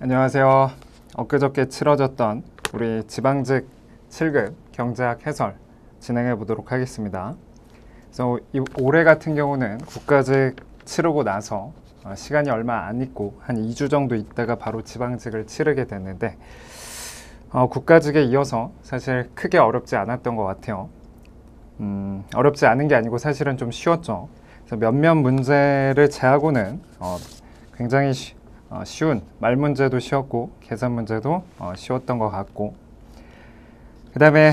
안녕하세요. 엊그저께 치러졌던 우리 지방직 7급 경제학 해설 진행해 보도록 하겠습니다. 그래서 올해 같은 경우는 국가직 치르고 나서 시간이 얼마 안 있고 한 2주 정도 있다가 바로 지방직을 치르게 됐는데 국가직에 이어서 사실 크게 어렵지 않았던 것 같아요. 어렵지 않은 게 아니고 사실은 좀 쉬웠죠. 그래서 몇몇 문제를 제하고는 굉장히 쉬운 말 문제도 쉬웠고 계산 문제도 쉬웠던 것 같고, 그 다음에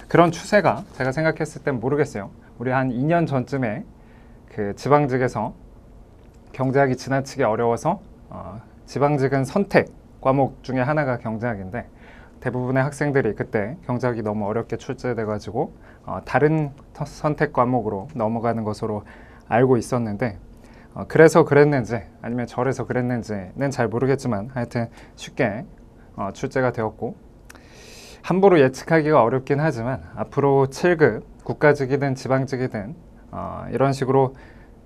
그런 추세가 제가 생각했을 땐 모르겠어요. 우리 한 2년 전쯤에 그 지방직에서 경제학이 지나치게 어려워서 지방직은 선택 과목 중에 하나가 경제학인데 대부분의 학생들이 그때 경제학이 너무 어렵게 출제돼 가지고 다른 선택 과목으로 넘어가는 것으로 알고 있었는데, 그래서 그랬는지 아니면 저래서 그랬는지는 잘 모르겠지만 하여튼 쉽게 출제가 되었고, 함부로 예측하기가 어렵긴 하지만 앞으로 7급 국가직이든 지방직이든 이런 식으로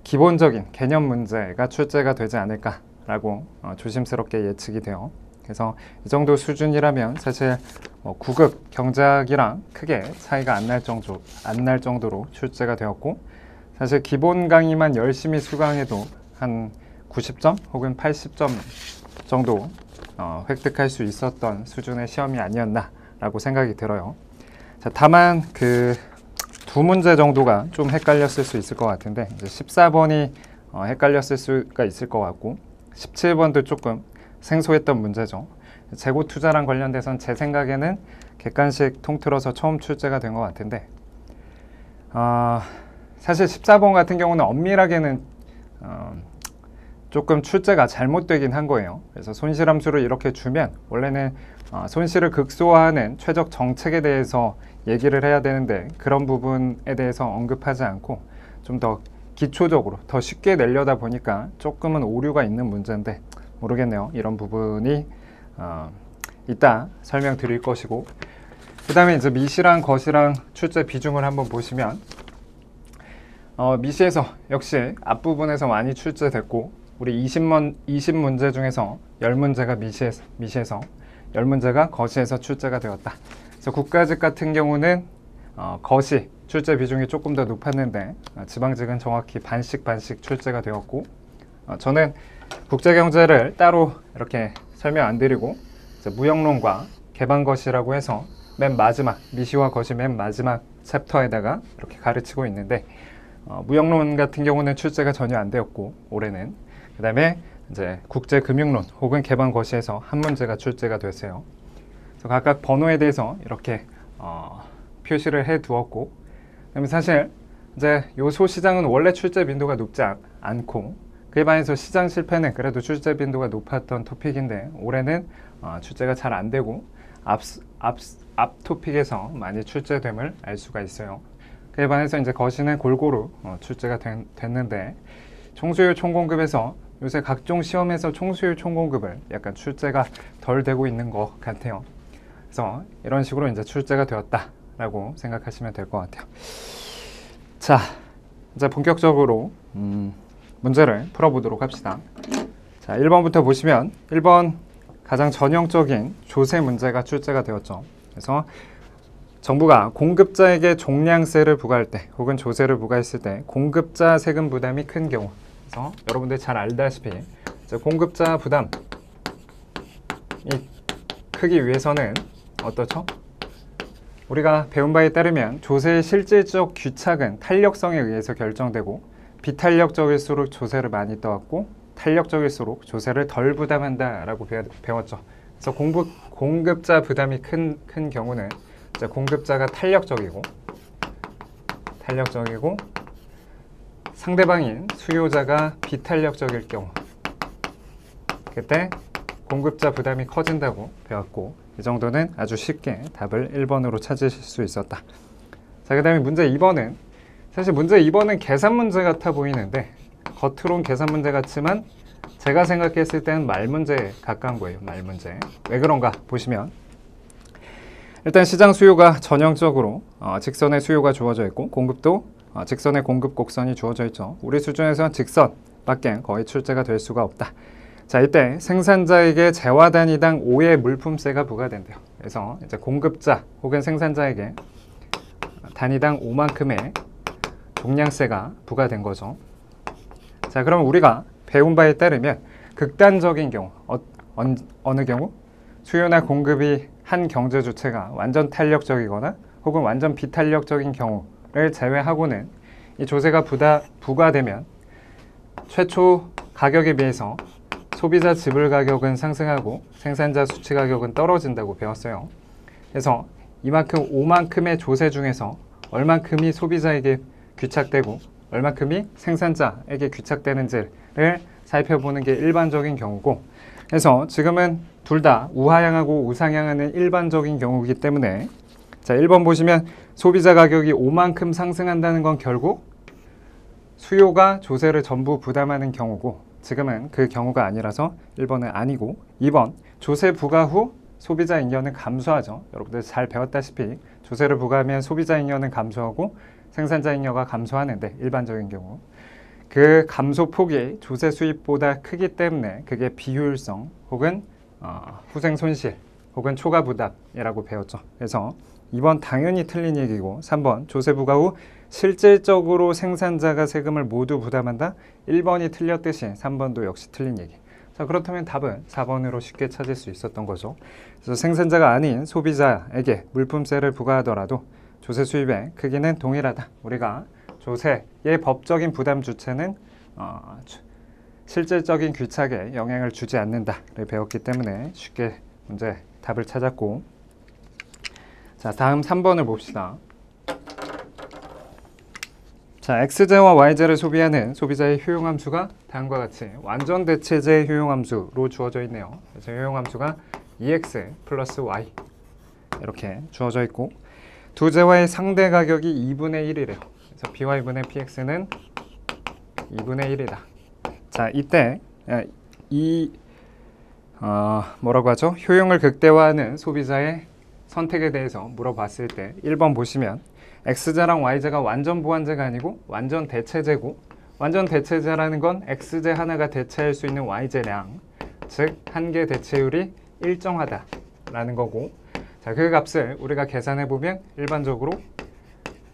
기본적인 개념 문제가 출제가 되지 않을까라고 조심스럽게 예측이 돼요. 그래서 이 정도 수준이라면 사실 9급 경제학이랑 크게 차이가 안 날 정도로 출제가 되었고, 사실 기본 강의만 열심히 수강해도 한 90점 혹은 80점 정도 획득할 수 있었던 수준의 시험이 아니었나라고 생각이 들어요. 자, 다만 그 두 문제 정도가 좀 헷갈렸을 수 있을 것 같은데, 이제 14번이 헷갈렸을 수가 있을 것 같고 17번도 조금 생소했던 문제죠. 재고 투자랑 관련돼서는 제 생각에는 객관식 통틀어서 처음 출제가 된 것 같은데, 사실 14번 같은 경우는 엄밀하게는 조금 출제가 잘못되긴 한 거예요. 그래서 손실함수를 이렇게 주면 원래는 손실을 극소화하는 최적 정책에 대해서 얘기를 해야 되는데 그런 부분에 대해서 언급하지 않고 좀 더 기초적으로 더 쉽게 내려다 보니까 조금은 오류가 있는 문제인데 모르겠네요. 이런 부분이 이따 설명드릴 것이고, 그 다음에 이제 미시랑 거시랑 출제 비중을 한번 보시면 미시에서 역시 앞부분에서 많이 출제됐고, 우리 20문제 중에서 10문제가 미시에서 10문제가 거시에서 출제가 되었다. 그래서 국가직 같은 경우는 거시 출제 비중이 조금 더 높았는데 지방직은 정확히 반씩 출제가 되었고, 저는 국제경제를 따로 이렇게 설명 안 드리고 무역론과 개방거시라고 해서 맨 마지막 미시와 거시 맨 마지막 챕터에다가 이렇게 가르치고 있는데, 무역론 같은 경우는 출제가 전혀 안 되었고 올해는, 그 다음에 이제 국제금융론 혹은 개방거시에서 한 문제가 출제가 됐어요. 그래서 각각 번호에 대해서 이렇게 표시를 해 두었고, 그다음에 사실 이제 요 소시장은 원래 출제 빈도가 높지 않고 그에 반해서 시장 실패는 그래도 출제 빈도가 높았던 토픽인데 올해는 출제가 잘 안 되고 앞 토픽에서 많이 출제됨을 알 수가 있어요. 그에 반해서 이제 거시는 골고루 출제가 됐는데, 총수율 총공급에서 요새 각종 시험에서 총수율 총공급을 약간 출제가 덜 되고 있는 것 같아요. 그래서 이런 식으로 이제 출제가 되었다라고 생각하시면 될 것 같아요. 자, 이제 본격적으로 문제를 풀어보도록 합시다. 자, 1번부터 보시면 1번 가장 전형적인 조세 문제가 출제가 되었죠. 그래서 정부가 공급자에게 종량세를 부과할 때 혹은 조세를 부과했을 때 공급자 세금 부담이 큰 경우, 그래서 여러분들 잘 알다시피 공급자 부담이 크기 위해서는 어떻죠? 우리가 배운 바에 따르면 조세의 실질적 귀착은 탄력성에 의해서 결정되고 비탄력적일수록 조세를 많이 떠왔고 탄력적일수록 조세를 덜 부담한다라고 배웠죠. 그래서 공급자 부담이 큰 경우는 공급자가 탄력적이고 상대방인 수요자가 비탄력적일 경우, 그때 공급자 부담이 커진다고 배웠고, 이 정도는 아주 쉽게 답을 1번으로 찾으실 수 있었다. 자, 그 다음에 문제 2번은 사실 문제 2번은 계산 문제 같아 보이는데 겉으론 계산 문제 같지만 제가 생각했을 때는 말 문제에 가까운 거예요. 말 문제. 왜 그런가 보시면 일단 시장 수요가 전형적으로 직선의 수요가 주어져 있고 공급도 직선의 공급 곡선이 주어져 있죠. 우리 수준에서는 직선밖에 거의 출제가 될 수가 없다. 자, 이때 생산자에게 재화 단위당 5의 물품세가 부과된대요. 그래서 이제 공급자 혹은 생산자에게 단위당 5만큼의 종량세가 부과된 거죠. 자, 그럼 우리가 배운 바에 따르면 극단적인 경우, 어느 경우? 수요나 공급이 한 경제 주체가 완전 탄력적이거나 혹은 완전 비탄력적인 경우를 제외하고는 이 조세가 부과되면 최초 가격에 비해서 소비자 지불 가격은 상승하고 생산자 수취 가격은 떨어진다고 배웠어요. 그래서 이만큼 5만큼의 조세 중에서 얼만큼이 소비자에게 귀착되고 얼만큼이 생산자에게 귀착되는지를 살펴보는 게 일반적인 경우고, 그래서 지금은 둘 다 우하향하고 우상향하는 일반적인 경우이기 때문에, 자, 1번 보시면 소비자 가격이 5만큼 상승한다는 건 결국 수요가 조세를 전부 부담하는 경우고, 지금은 그 경우가 아니라서 1번은 아니고, 2번 조세 부과 후 소비자 잉여는 감소하죠. 여러분들 잘 배웠다시피 조세를 부과하면 소비자 잉여는 감소하고 생산자 잉여가 감소하는데, 일반적인 경우 그 감소 폭이 조세 수입보다 크기 때문에 그게 비효율성 혹은 후생 손실 혹은 초과 부담이라고 배웠죠. 그래서 2번 당연히 틀린 얘기고, 3번 조세 부과 후 실질적으로 생산자가 세금을 모두 부담한다. 1번이 틀렸듯이 3번도 역시 틀린 얘기. 자, 그렇다면 답은 4번으로 쉽게 찾을 수 있었던 거죠. 그래서 생산자가 아닌 소비자에게 물품세를 부과하더라도 조세 수입의 크기는 동일하다. 우리가 조세의 법적인 부담 주체는 실질적인 귀착에 영향을 주지 않는다를 배웠기 때문에 쉽게 문제 답을 찾았고, 자, 다음 3번을 봅시다. 자, X제와 Y제를 소비하는 소비자의 효용함수가 다음과 같이 완전 대체제 효용함수로 주어져 있네요. 그래서 효용함수가 EX 플러스 Y 이렇게 주어져 있고, 두 제와의 상대 가격이 2분의 1이래요. 그래서 BY분의 PX는 2분의 1이다. 자, 이때 뭐라고 하죠? 효용을 극대화하는 소비자의 선택에 대해서 물어봤을 때 1번 보시면 X제랑 Y제가 완전 보완제가 아니고 완전 대체제고, 완전 대체제라는 건 X제 하나가 대체할 수 있는 Y제량, 즉 한 개 대체율이 일정하다라는 거고, 자, 그 값을 우리가 계산해 보면 일반적으로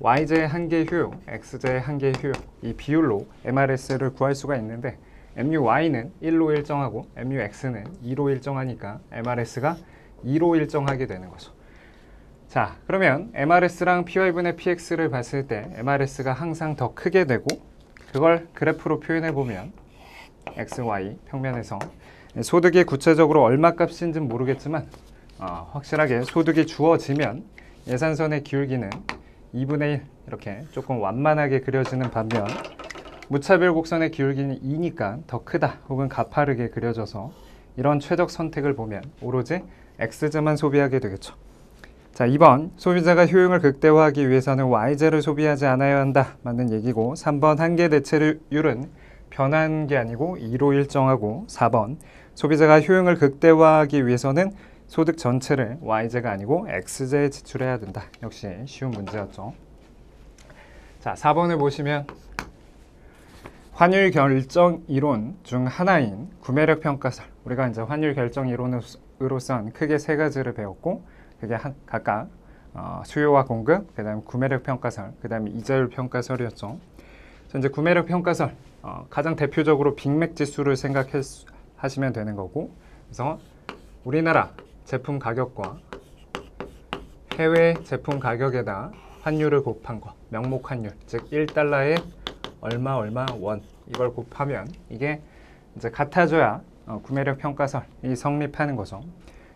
Y제의 한 개 효용, X제의 한 개 효용, 이 비율로 MRS를 구할 수가 있는데, MUY는 1로 일정하고 MUX는 2로 일정하니까 MRS가 2로 일정하게 되는 거죠. 자, 그러면 MRS랑 PY분의 PX를 봤을 때 MRS가 항상 더 크게 되고, 그걸 그래프로 표현해 보면 XY 평면에서 소득이 구체적으로 얼마 값인지는 모르겠지만 확실하게 소득이 주어지면 예산선의 기울기는 2분의 1 이렇게 조금 완만하게 그려지는 반면, 무차별 곡선의 기울기는 2니까 더 크다 혹은 가파르게 그려져서 이런 최적 선택을 보면 오로지 X제만 소비하게 되겠죠. 자, 2번 소비자가 효용을 극대화하기 위해서는 Y제를 소비하지 않아야 한다. 맞는 얘기고, 3번 한계 대체율은 변한 게 아니고 2로 일정하고, 4번 소비자가 효용을 극대화하기 위해서는 소득 전체를 Y제가 아니고 X제에 지출해야 된다. 역시 쉬운 문제였죠. 자, 4번을 보시면 환율 결정 이론 중 하나인 구매력 평가설, 우리가 이제 환율 결정 이론으로선 크게 세 가지를 배웠고, 그게 각각 수요와 공급, 그 다음에 구매력 평가설, 그 다음에 이자율 평가설이었죠. 그래서 이제 구매력 평가설, 가장 대표적으로 빅맥 지수를 생각하시면 되는 거고, 그래서 우리나라 제품 가격과 해외 제품 가격에다 환율을 곱한 거, 명목 환율, 즉 1달러에 얼마 원, 이걸 곱하면 이게 이제 같아져야 구매력 평가설이 성립하는 거죠.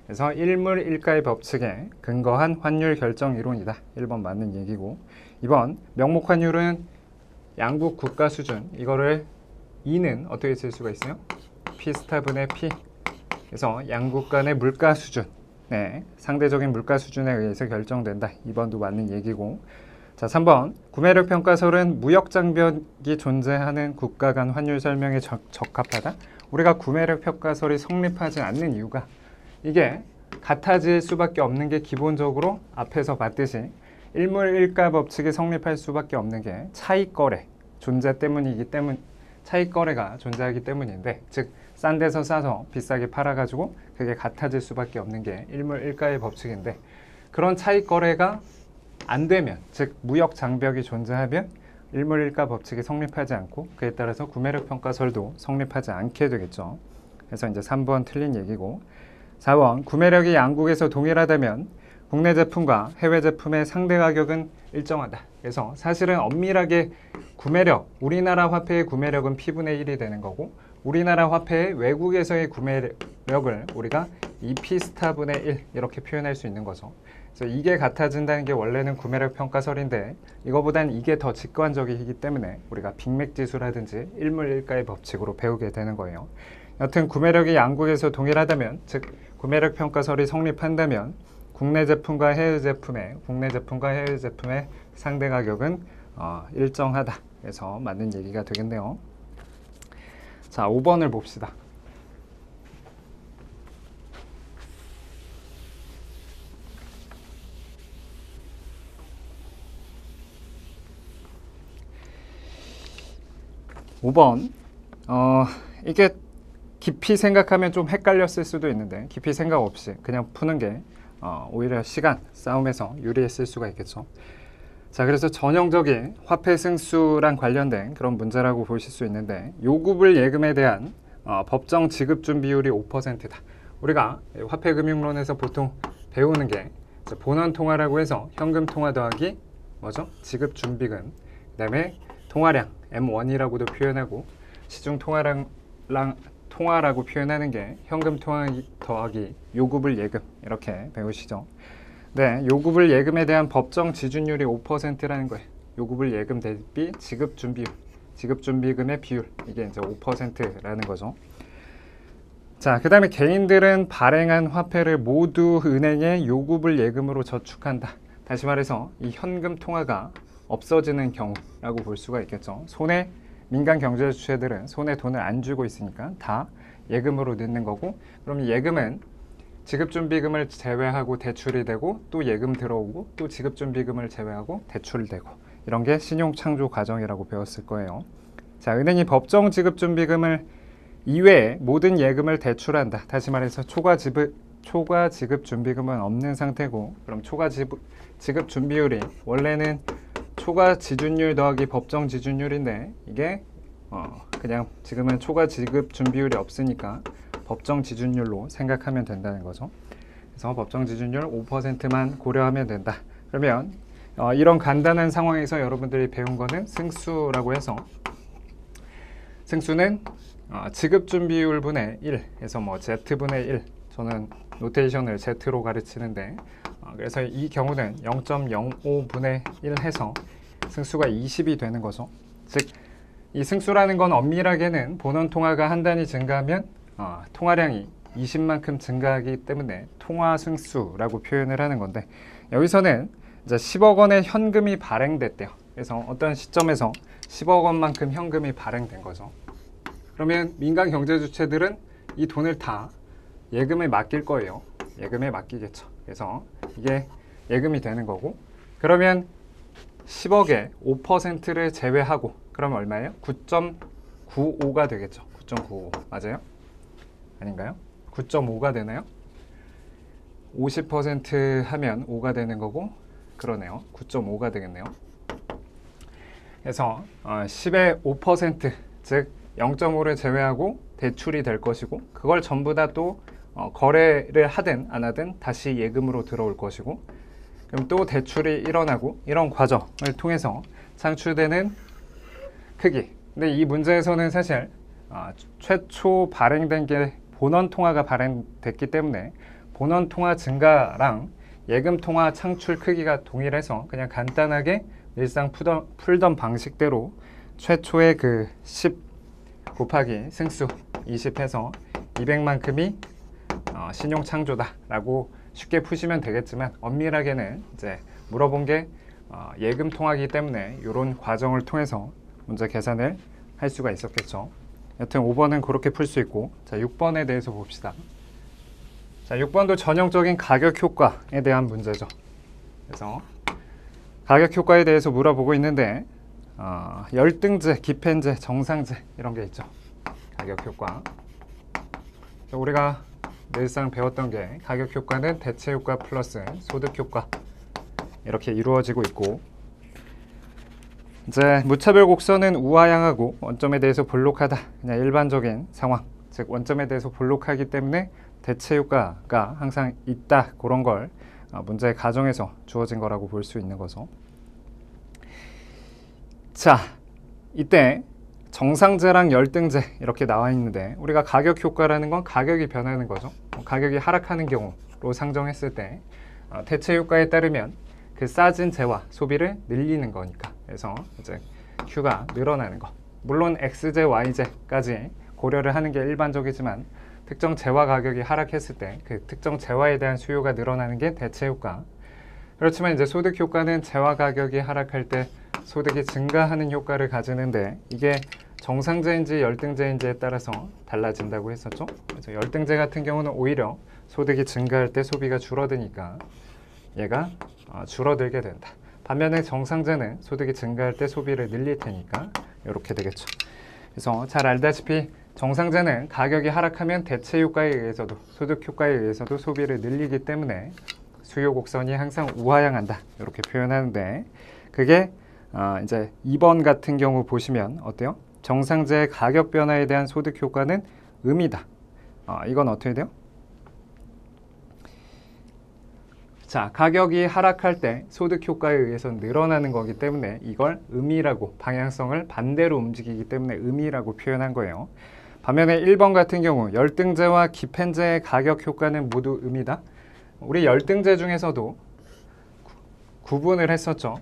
그래서 일물일가의 법칙에 근거한 환율 결정 이론이다. 1번 맞는 얘기고, 2번 명목 환율은 양국 국가 수준, 이거를 E는 어떻게 쓸 수가 있어요? P 스타분의 P. 그래서 양국 간의 물가 수준, 네, 상대적인 물가 수준에 의해서 결정된다. 2번도 맞는 얘기고, 자, 3번 구매력 평가설은 무역 장벽이 존재하는 국가 간 환율 설명에 적합하다. 우리가 구매력 평가설이 성립하지 않는 이유가 이게 같아질 수밖에 없는 게 기본적으로 앞에서 봤듯이 일물일가 법칙이 성립할 수밖에 없는 게 차익거래 존재 때문이기 때문, 차익거래가 존재하기 때문인데, 즉 싼 데서 싸서 비싸게 팔아가지고 그게 같아질 수밖에 없는 게 일물일가의 법칙인데, 그런 차익 거래가 안 되면, 즉 무역 장벽이 존재하면 일물일가 법칙이 성립하지 않고 그에 따라서 구매력 평가설도 성립하지 않게 되겠죠. 그래서 이제 3번 틀린 얘기고, 4번 구매력이 양국에서 동일하다면 국내 제품과 해외 제품의 상대 가격은 일정하다. 그래서 사실은 엄밀하게 구매력, 우리나라 화폐의 구매력은 P분의 1이 되는 거고, 우리나라 화폐의 외국에서의 구매력을 우리가 2P 스타분의 1 이렇게 표현할 수 있는 거죠. 그래서 이게 같아진다는 게 원래는 구매력 평가설인데, 이거보단 이게 더 직관적이기 때문에 우리가 빅맥지수라든지 일물일가의 법칙으로 배우게 되는 거예요. 여튼 구매력이 양국에서 동일하다면, 즉 구매력 평가설이 성립한다면 국내 제품과 해외 제품의 상대 가격은 일정하다. 그래서 맞는 얘기가 되겠네요. 자, 5번을 봅시다. 이게 깊이 생각하면 좀 헷갈렸을 수도 있는데, 깊이 생각 없이 그냥 푸는 게 오히려 시간 싸움에서 유리했을 수가 있겠죠. 자, 그래서 전형적인 화폐 승수랑 관련된 그런 문제라고 보실 수 있는데, 요구불 예금에 대한 법정 지급 준비율이 5%다. 우리가 화폐금융론에서 보통 배우는 게 본원 통화라고 해서 현금 통화 더하기 뭐죠? 지급 준비금, 그다음에 통화량 M1이라고도 표현하고, 시중 통화라고 표현하는 게 현금 통화 더하기 요구불 예금, 이렇게 배우시죠. 네, 요구불 예금에 대한 법정 지준율이 5%라는 거예요. 요구불 예금 대비 지급 준비율, 지급 준비금의 비율, 이게 이제 5%라는 거죠. 자, 그 다음에 개인들은 발행한 화폐를 모두 은행에 요구불 예금으로 저축한다. 다시 말해서 이 현금 통화가 없어지는 경우라고 볼 수가 있겠죠. 민간 경제 주체들은 손에 돈을 안 쥐고 있으니까 다 예금으로 넣는 거고, 그럼 이 예금은 지급준비금을 제외하고 대출이 되고, 또 예금 들어오고, 또 지급준비금을 제외하고 대출되고, 이런 게 신용창조 과정이라고 배웠을 거예요. 자, 은행이 법정 지급준비금을 이외에 모든 예금을 대출한다. 다시 말해서 초과 지급준비금은 없는 상태고, 그럼 초과 지급준비율이 원래는 초과 지준율 더하기 법정 지준율인데, 이게 그냥 지금은 초과 지급 준비율이 없으니까 법정 지준율로 생각하면 된다는 거죠. 그래서 법정 지준율 5%만 고려하면 된다. 그러면 이런 간단한 상황에서 여러분들이 배운 거는 승수라고 해서, 승수는 지급 준비율 분의 1 해서 뭐 Z분의 1, 저는 노테이션을 Z로 가르치는데, 그래서 이 경우는 0.05분의 1 해서 승수가 20이 되는 거죠. 즉, 이 승수라는 건 엄밀하게는 본원 통화가 한 단위 증가하면 통화량이 20만큼 증가하기 때문에 통화 승수라고 표현을 하는 건데, 여기서는 이제 10억 원의 현금이 발행됐대요. 그래서 어떤 시점에서 10억 원만큼 현금이 발행된 거죠. 그러면 민간 경제 주체들은 이 돈을 다 예금에 맡길 거예요. 예금에 맡기겠죠. 그래서 이게 예금이 되는 거고, 그러면 10억에 5%를 제외하고, 그럼 얼마예요? 9.95가 되겠죠. 9.95 맞아요? 아닌가요? 9.5가 되나요? 50% 하면 5가 되는 거고, 그러네요. 9.5가 되겠네요. 그래서 10의 5%, 즉 0.5를 제외하고 대출이 될 것이고, 그걸 전부 다 또 거래를 하든 안 하든 다시 예금으로 들어올 것이고, 그럼 또 대출이 일어나고, 이런 과정을 통해서 창출되는 크기. 근데 이 문제에서는 사실 최초 발행된 게 본원 통화가 발행됐기 때문에 본원 통화 증가랑 예금 통화 창출 크기가 동일해서 그냥 간단하게 일상 풀던 방식대로 최초의 그 10 곱하기 승수 20 해서 200만큼이 신용 창조다라고 쉽게 푸시면 되겠지만, 엄밀하게는 이제 물어본 게 예금 통화이기 때문에 이런 과정을 통해서 문제 계산을 할 수가 있었겠죠. 여튼 5번은 그렇게 풀 수 있고, 자, 6번에 대해서 봅시다. 자, 6번도 전형적인 가격 효과에 대한 문제죠. 그래서 가격 효과에 대해서 물어보고 있는데, 열등제, 기펜제, 정상제 이런 게 있죠. 가격 효과. 우리가 늘상 배웠던 게 가격 효과는 대체 효과 플러스 소득 효과 이렇게 이루어지고 있고, 이제 무차별 곡선은 우하향하고 원점에 대해서 볼록하다, 그냥 일반적인 상황, 즉 원점에 대해서 볼록하기 때문에 대체 효과가 항상 있다, 그런 걸 문제의 가정에서 주어진 거라고 볼 수 있는 거죠. 자, 이때 정상제랑 열등제 이렇게 나와 있는데, 우리가 가격 효과라는 건 가격이 변하는 거죠. 가격이 하락하는 경우로 상정했을 때 대체 효과에 따르면 그 싸진 재와 소비를 늘리는 거니까, 그래서 이제 Q가 늘어나는 거. 물론 X제, Y제까지 고려를 하는 게 일반적이지만 특정 재화 가격이 하락했을 때 그 특정 재화에 대한 수요가 늘어나는 게 대체 효과. 그렇지만 이제 소득 효과는 재화 가격이 하락할 때 소득이 증가하는 효과를 가지는데, 이게 정상제인지 열등제인지에 따라서 달라진다고 했었죠. 그래서 열등제 같은 경우는 오히려 소득이 증가할 때 소비가 줄어드니까 얘가 줄어들게 된다. 반면에 정상제는 소득이 증가할 때 소비를 늘릴 테니까 이렇게 되겠죠. 그래서 잘 알다시피 정상제는 가격이 하락하면 대체 효과에 의해서도 소득 효과에 의해서도 소비를 늘리기 때문에 수요 곡선이 항상 우하향한다, 이렇게 표현하는데, 그게 이제 2번 같은 경우 보시면 어때요? 정상제의 가격 변화에 대한 소득 효과는 음이다. 이건 어떻게 돼요? 자, 가격이 하락할 때 소득 효과에 의해서 늘어나는 거기 때문에 이걸 음이라고, 방향성을 반대로 움직이기 때문에 음이라고 표현한 거예요. 반면에 1번 같은 경우 열등제와 기펜제의 가격 효과는 모두 음이다. 우리 열등제 중에서도 구분을 했었죠.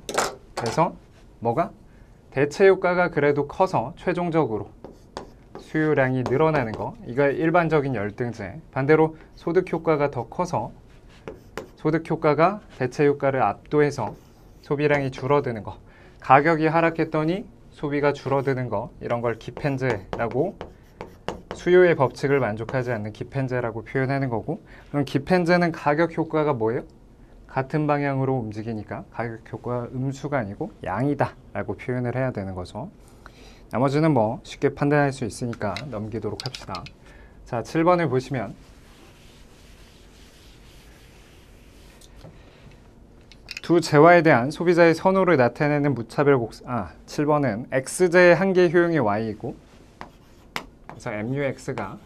그래서 뭐가? 대체 효과가 그래도 커서 최종적으로 수요량이 늘어나는 거, 이거 일반적인 열등제. 반대로 소득 효과가 더 커서 소득 효과가 대체 효과를 압도해서 소비량이 줄어드는 거, 가격이 하락했더니 소비가 줄어드는 거, 이런 걸 기펜제라고, 수요의 법칙을 만족하지 않는 기펜제라고 표현하는 거고, 그럼 기펜제는 가격 효과가 뭐예요? 같은 방향으로 움직이니까 가격 효과가 음수가 아니고 양이다 라고 표현을 해야 되는 거죠. 나머지는 뭐 쉽게 판단할 수 있으니까 넘기도록 합시다. 자, 7번을 보시면 두 재화에 대한 소비자의 선호를 나타내는 무차별 곡선. 7번은 X제의 한계 효용이 Y이고, 그래서 MUX가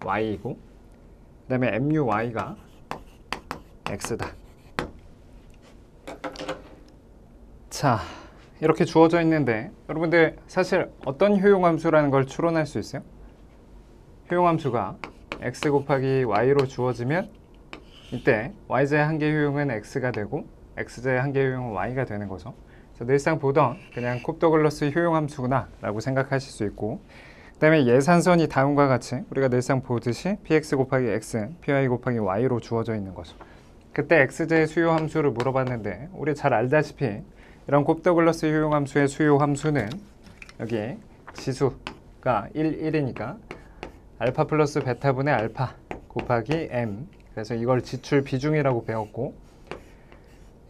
Y이고, 그 다음에 MUY가 X다. 자, 이렇게 주어져 있는데 여러분들 사실 어떤 효용함수라는 걸 추론할 수 있어요? 효용함수가 X 곱하기 Y로 주어지면 이때 Y제의 한계 효용은 X가 되고 X제의 한계 효용은 Y가 되는 거죠. 그래서 늘상 보던 그냥 콥더글러스 효용함수구나 라고 생각하실 수 있고, 그 다음에 예산선이 다음과 같이 우리가 늘상 보듯이 px 곱하기 x, py 곱하기 y로 주어져 있는 거죠. 그때 x제의 수요함수를 물어봤는데, 우리 잘 알다시피 이런 콥더글러스 효용함수의 수요함수는 여기 지수가 1, 1이니까 알파 플러스 베타분의 알파 곱하기 m, 그래서 이걸 지출 비중이라고 배웠고,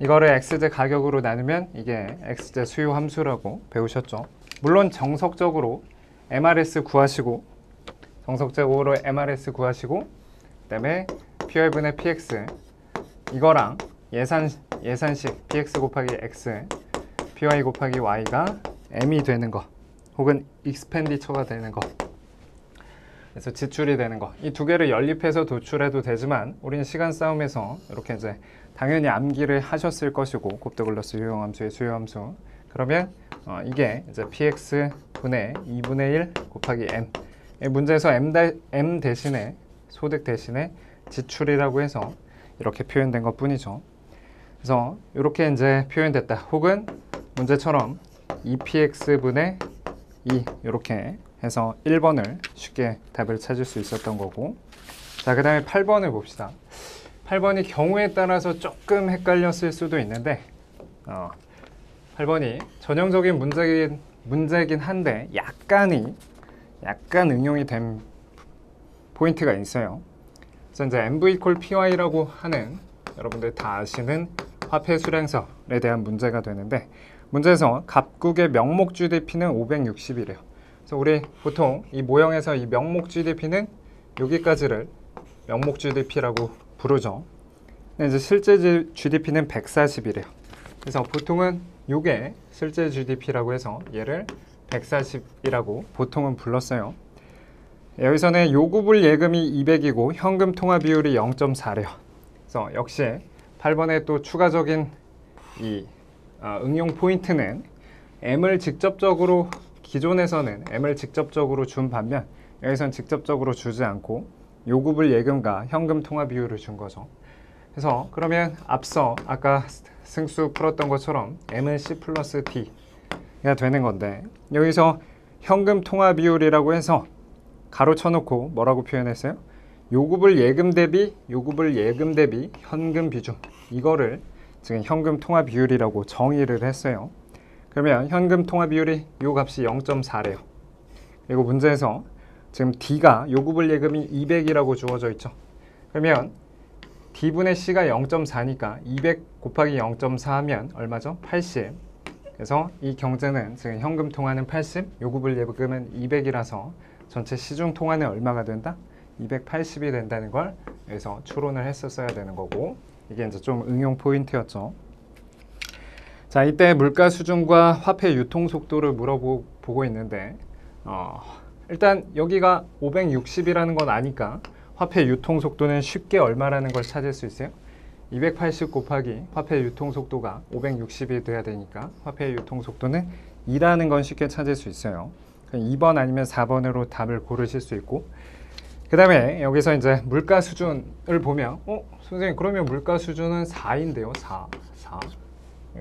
이거를 x제 가격으로 나누면 이게 x제 수요함수라고 배우셨죠. 물론 정석적으로 MRS 구하시고, 정석적으로 MRS 구하시고, 그 다음에 PY분의 PX, 이거랑 예산식 PX 곱하기 X, PY 곱하기 Y가 M이 되는 거, 혹은 익스펜디처가 되는 거, 그래서 지출이 되는 거, 이 두 개를 연립해서 도출해도 되지만 우리는 시간 싸움에서 이렇게 이제 당연히 암기를 하셨을 것이고, 곱더글러스 효용함수의 수요함수, 그러면 이게 이제 px 분의 2분의 1 곱하기 m, 문제에서 m 대신에 소득 대신에 지출이라고 해서 이렇게 표현된 것 뿐이죠. 그래서 이렇게 이제 표현됐다, 혹은 문제처럼 2px 분의 2 이렇게 해서 1번을 쉽게 답을 찾을 수 있었던 거고, 자, 그 다음에 8번을 봅시다. 8번이 경우에 따라서 조금 헷갈렸을 수도 있는데 8번이 전형적인 문제긴 한데 약간 응용이 된 포인트가 있어요. 그래서 이제 MV 콜 PY라고 하는, 여러분들 다 아시는 화폐 수량설에 대한 문제가 되는데, 문제에서 갑국의 명목 GDP는 560이래요. 그래서 우리 보통 이 모형에서 이 명목 GDP는 여기까지를 명목 GDP라고 부르죠. 근데 이제 실제 GDP는 140이래요. 그래서 보통은 요게 실제 GDP라고 해서 얘를 140이라고 보통은 불렀어요. 여기서는 요구불 예금이 200이고 현금 통화 비율이 0.4래요. 그래서 역시 8번에 또 추가적인 이 응용 포인트는 M을 직접적으로 기존에서는 M을 직접적으로 준 반면 여기서는 직접적으로 주지 않고 요구불 예금과 현금 통화 비율을 준 거죠. 그래서 그러면 앞서 아까 승수 풀었던 것처럼 M은 C 플러스 D가 되는 건데 여기서 현금 통화 비율이라고 해서 가로 쳐놓고 뭐라고 표현했어요? 요구불 예금 대비 현금 비중, 이거를 지금 현금 통화 비율이라고 정의를 했어요. 그러면 현금 통화 비율이 요 값이 0.4래요. 그리고 문제에서 지금 D가 요구불 예금이 200이라고 주어져 있죠. 그러면 D분의 C가 0.4니까 200 곱하기 0.4 하면 얼마죠? 80. 그래서 이 경제는 지금 현금 통화는 80, 요구불 예금은 200이라서 전체 시중 통화는 얼마가 된다? 280이 된다는 걸 여기서 추론을 했었어야 되는 거고, 이게 이제 좀 응용 포인트였죠. 자, 이때 물가 수준과 화폐 유통 속도를 물어보고 있는데 일단 여기가 560이라는 건 아니까 화폐 유통 속도는 쉽게 얼마라는 걸 찾을 수 있어요. 280 곱하기 화폐 유통 속도가 560이 돼야 되니까 화폐 유통 속도는 2라는 건 쉽게 찾을 수 있어요. 2번 아니면 4번으로 답을 고르실 수 있고, 그 다음에 여기서 이제 물가 수준을 보면 선생님 그러면 물가 수준은 4인데요. 4.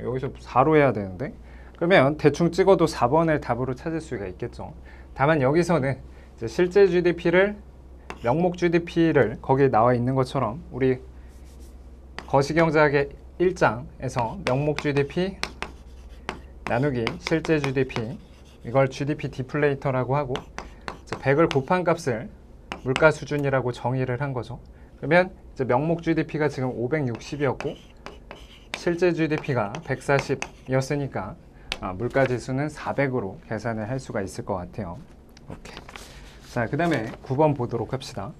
여기서 4로 해야 되는데, 그러면 대충 찍어도 4번을 답으로 찾을 수가 있겠죠. 다만 여기서는 이제 실제 GDP를 명목 GDP를 거기에 나와 있는 것처럼 우리 거시경제학의 1장에서 명목 GDP 나누기 실제 GDP, 이걸 GDP 디플레이터라고 하고 100을 곱한 값을 물가 수준이라고 정의를 한 거죠. 그러면 이제 명목 GDP가 지금 560이었고 실제 GDP가 140이었으니까 물가 지수는 400으로 계산을 할 수가 있을 것 같아요. 오케이. 자, 그 다음에 9번 보도록 합시다.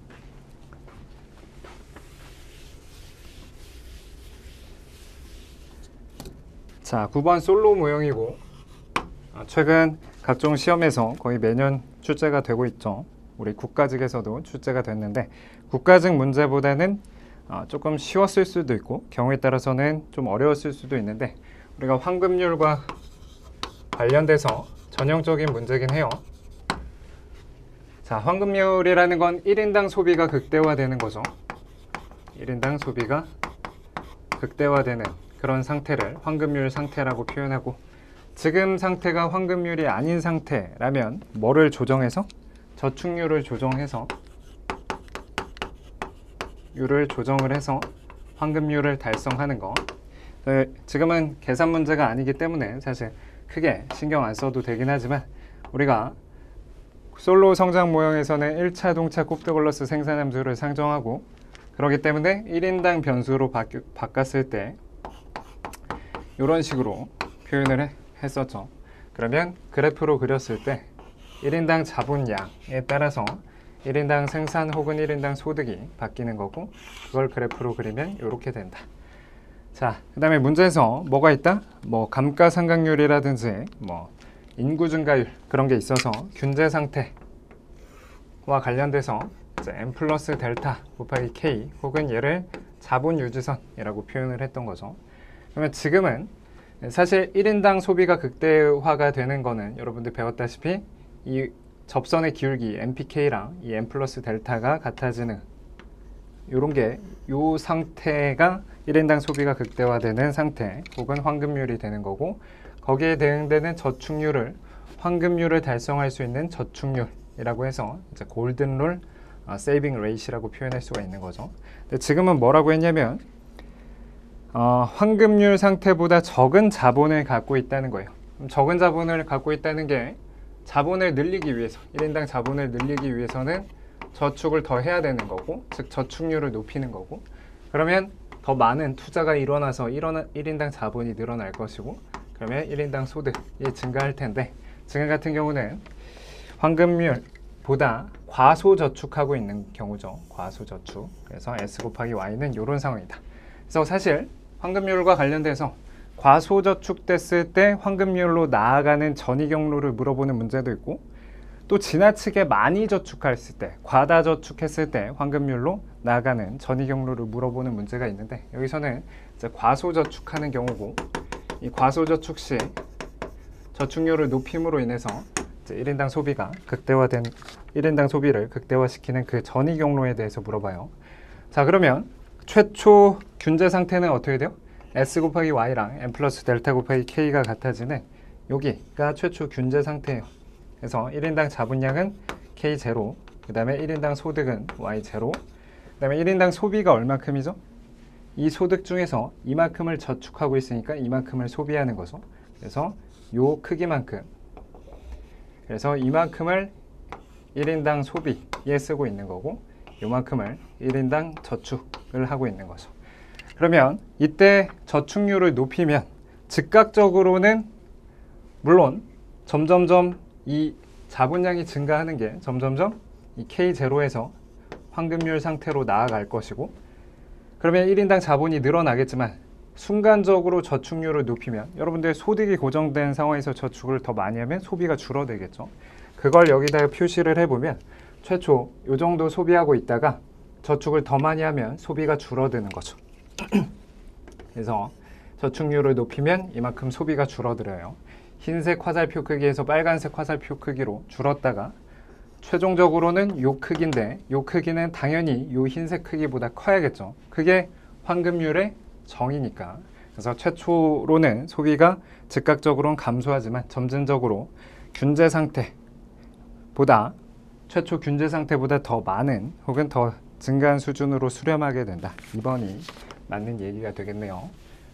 자, 9번 솔로 모형이고 최근 각종 시험에서 거의 매년 출제가 되고 있죠. 우리 국가직에서도 출제가 됐는데 국가직 문제보다는 조금 쉬웠을 수도 있고 경우에 따라서는 좀 어려웠을 수도 있는데 우리가 황금률과 관련돼서 전형적인 문제긴 해요. 자, 황금률이라는 건 1인당 소비가 극대화되는 거죠. 1인당 소비가 극대화되는 그런 상태를 황금률 상태라고 표현하고, 지금 상태가 황금률이 아닌 상태라면 뭐를 조정해서? 저축률을 조정해서 조정을 해서 황금률을 달성하는 거. 지금은 계산 문제가 아니기 때문에 사실 크게 신경 안 써도 되긴 하지만 우리가 솔로 성장 모형에서는 1차 동차 곱더글러스 생산함수를 상정하고 그렇기 때문에 1인당 변수로 바꿨을 때 이런 식으로 표현을 했었죠. 그러면 그래프로 그렸을 때 1인당 자본량에 따라서 1인당 생산 혹은 1인당 소득이 바뀌는 거고, 그걸 그래프로 그리면 이렇게 된다. 자, 그 다음에 문제에서 뭐가 있다? 뭐 감가상각률이라든지 뭐 인구 증가율 그런 게 있어서 균제 상태와 관련돼서 이제 M 플러스 델타 곱하기 K 혹은 얘를 자본 유지선이라고 표현을 했던 거죠. 그러면 지금은 사실 1인당 소비가 극대화가 되는 거는 여러분들 배웠다시피 이 접선의 기울기 MPK랑 이 M 플러스 델타가 같아지는 요런 게 요 상태가 1인당 소비가 극대화되는 상태 혹은 황금률이 되는 거고, 거기에 대응되는 저축률을 황금률을 달성할 수 있는 저축률이라고 해서 이제 골든룰 세이빙 레이시라고 표현할 수가 있는 거죠. 근데 지금은 뭐라고 했냐면 황금률 상태보다 적은 자본을 갖고 있다는 거예요. 그럼 적은 자본을 갖고 있다는 게 자본을 늘리기 위해서 1인당 자본을 늘리기 위해서는 저축을 더 해야 되는 거고, 즉 저축률을 높이는 거고, 그러면 더 많은 투자가 일어나서 1인당 자본이 늘어날 것이고, 그러면 1인당 소득이 증가할 텐데, 지금 같은 경우는 황금률보다 과소저축하고 있는 경우죠. 과소저축. 그래서 S 곱하기 Y는 이런 상황이다. 그래서 사실 환급률과 관련돼서 과소저축됐을 때 환급률로 나아가는 전이 경로를 물어보는 문제도 있고, 또 지나치게 많이 저축했을 때, 과다저축했을 때 환급률로 나아가는 전이 경로를 물어보는 문제가 있는데, 여기서는 이제 과소저축하는 경우고, 이 과소저축 시 저축률을 높임으로 인해서 이제 1인당 소비가 극대화된 1인당 소비를 극대화시키는 그 전이 경로에 대해서 물어봐요. 자, 그러면 최초 균제 상태는 어떻게 돼요? S 곱하기 Y랑 M 플러스 델타 곱하기 K가 같아지는 여기가 최초 균제 상태예요. 그래서 1인당 자본량은 K0, 그 다음에 1인당 소득은 Y0, 그 다음에 1인당 소비가 얼마큼이죠? 이 소득 중에서 이만큼을 저축하고 있으니까 이만큼을 소비하는 거죠. 그래서 요 크기만큼, 그래서 이만큼을 1인당 소비에 쓰고 있는 거고, 요만큼을 1인당 저축을 하고 있는 거죠. 그러면 이때 저축률을 높이면 즉각적으로는 물론 점점점 이 자본량이 증가하는 게 점점점 이 K0에서 환급률 상태로 나아갈 것이고, 그러면 1인당 자본이 늘어나겠지만 순간적으로 저축률을 높이면, 여러분들 소득이 고정된 상황에서 저축을 더 많이 하면 소비가 줄어들겠죠. 그걸 여기다가 표시를 해보면 최초 이 정도 소비하고 있다가 저축을 더 많이 하면 소비가 줄어드는 거죠. 그래서 저축률을 높이면 이만큼 소비가 줄어들어요. 흰색 화살표 크기에서 빨간색 화살표 크기로 줄었다가 최종적으로는 요 크기인데, 요 크기는 당연히 요 흰색 크기보다 커야겠죠. 그게 환급률의 정이니까. 그래서 최초로는 소비가 즉각적으로는 감소하지만 점진적으로 균제 상태보다, 최초 균제 상태보다 더 많은 혹은 더 증가한 수준으로 수렴하게 된다. 2번이 맞는 얘기가 되겠네요.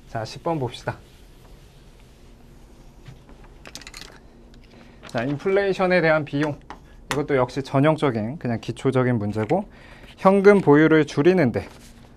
자, 10번 봅시다. 자, 인플레이션에 대한 비용. 이것도 역시 전형적인 그냥 기초적인 문제고, 현금 보유를 줄이는데,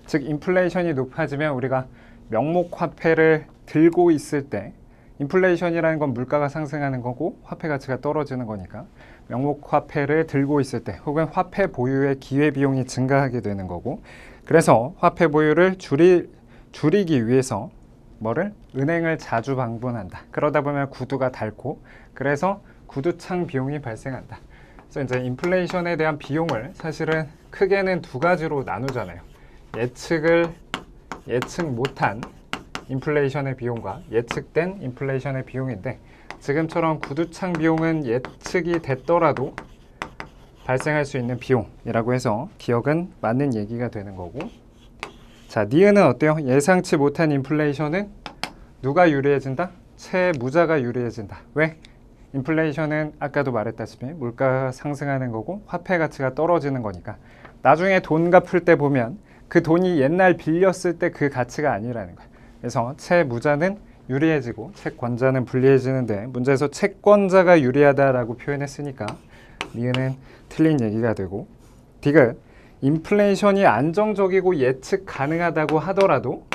즉 인플레이션이 높아지면 우리가 명목 화폐를 들고 있을 때, 인플레이션이라는 건 물가가 상승하는 거고 화폐 가치가 떨어지는 거니까 명목 화폐를 들고 있을 때 혹은 화폐 보유의 기회비용이 증가하게 되는 거고, 그래서 화폐 보유를 줄이기 위해서 뭐를? 은행을 자주 방문한다. 그러다 보면 구두가 닳고, 그래서 구두창 비용이 발생한다. 그래서 이제 인플레이션에 대한 비용을 사실은 크게는 두 가지로 나누잖아요. 예측 못한 인플레이션의 비용과 예측된 인플레이션의 비용인데, 지금처럼 구두창 비용은 예측이 됐더라도 발생할 수 있는 비용이라고 해서 기억은 맞는 얘기가 되는 거고, 자, 니은은 어때요? 예상치 못한 인플레이션은 누가 유리해진다? 채무자가 유리해진다. 왜? 인플레이션은 아까도 말했다시피 물가가 상승하는 거고 화폐 가치가 떨어지는 거니까 나중에 돈 갚을 때 보면 그 돈이 옛날 빌렸을 때 그 가치가 아니라는 거야. 그래서 채무자는 유리해지고 채권자는 불리해지는데, 문제에서 채권자가 유리하다라고 표현했으니까 니은은 틀린 얘기가 되고, 디귿 인플레이션이 안정적이고 예측 가능하다고 하더라도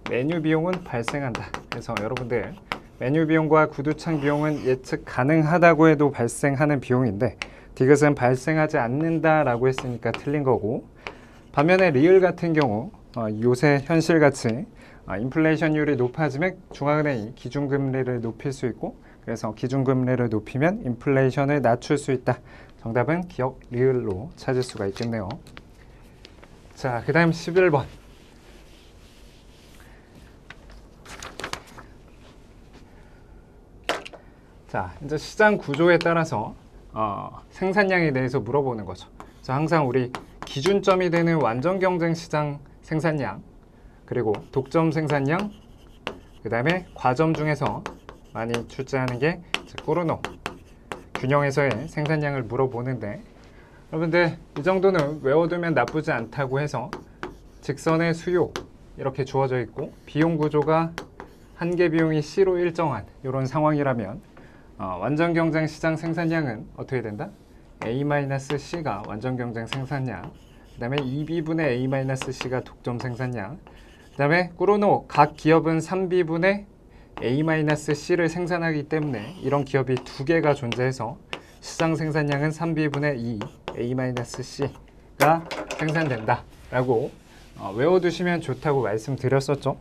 메뉴 비용은 발생한다. 그래서 여러분들 메뉴 비용과 구두창 비용은 예측 가능하다고 해도 발생하는 비용인데, 디귿은 발생하지 않는다라고 했으니까 틀린 거고, 반면에 리을 같은 경우 요새 현실같이 인플레이션율이 높아지면 중앙은행이 기준금리를 높일 수 있고, 그래서 기준금리를 높이면 인플레이션을 낮출 수 있다. 정답은 기억 리을로 찾을 수가 있겠네요. 자, 그 다음 11번. 자, 이제 시장 구조에 따라서 생산량에 대해서 물어보는 거죠. 그래서 항상 우리 기준점이 되는 완전 경쟁 시장 생산량, 그리고 독점 생산량, 그 다음에 과점 중에서 많이 출제하는 게 꾸르노 균형에서의 생산량을 물어보는데, 여러분들 이 정도는 외워두면 나쁘지 않다고 해서 직선의 수요 이렇게 주어져 있고 비용 구조가 한계 비용이 C로 일정한 이런 상황이라면 완전 경쟁 시장 생산량은 어떻게 된다? A-C가 완전 경쟁 생산량, 그 다음에 2B분의 A-C가 독점 생산량, 그 다음에 꾸르노 각 기업은 3B분의 A-C를 생산하기 때문에 이런 기업이 두 개가 존재해서 시장 생산량은 3B분의 2 A-C가 생산된다 라고 외워두시면 좋다고 말씀드렸었죠.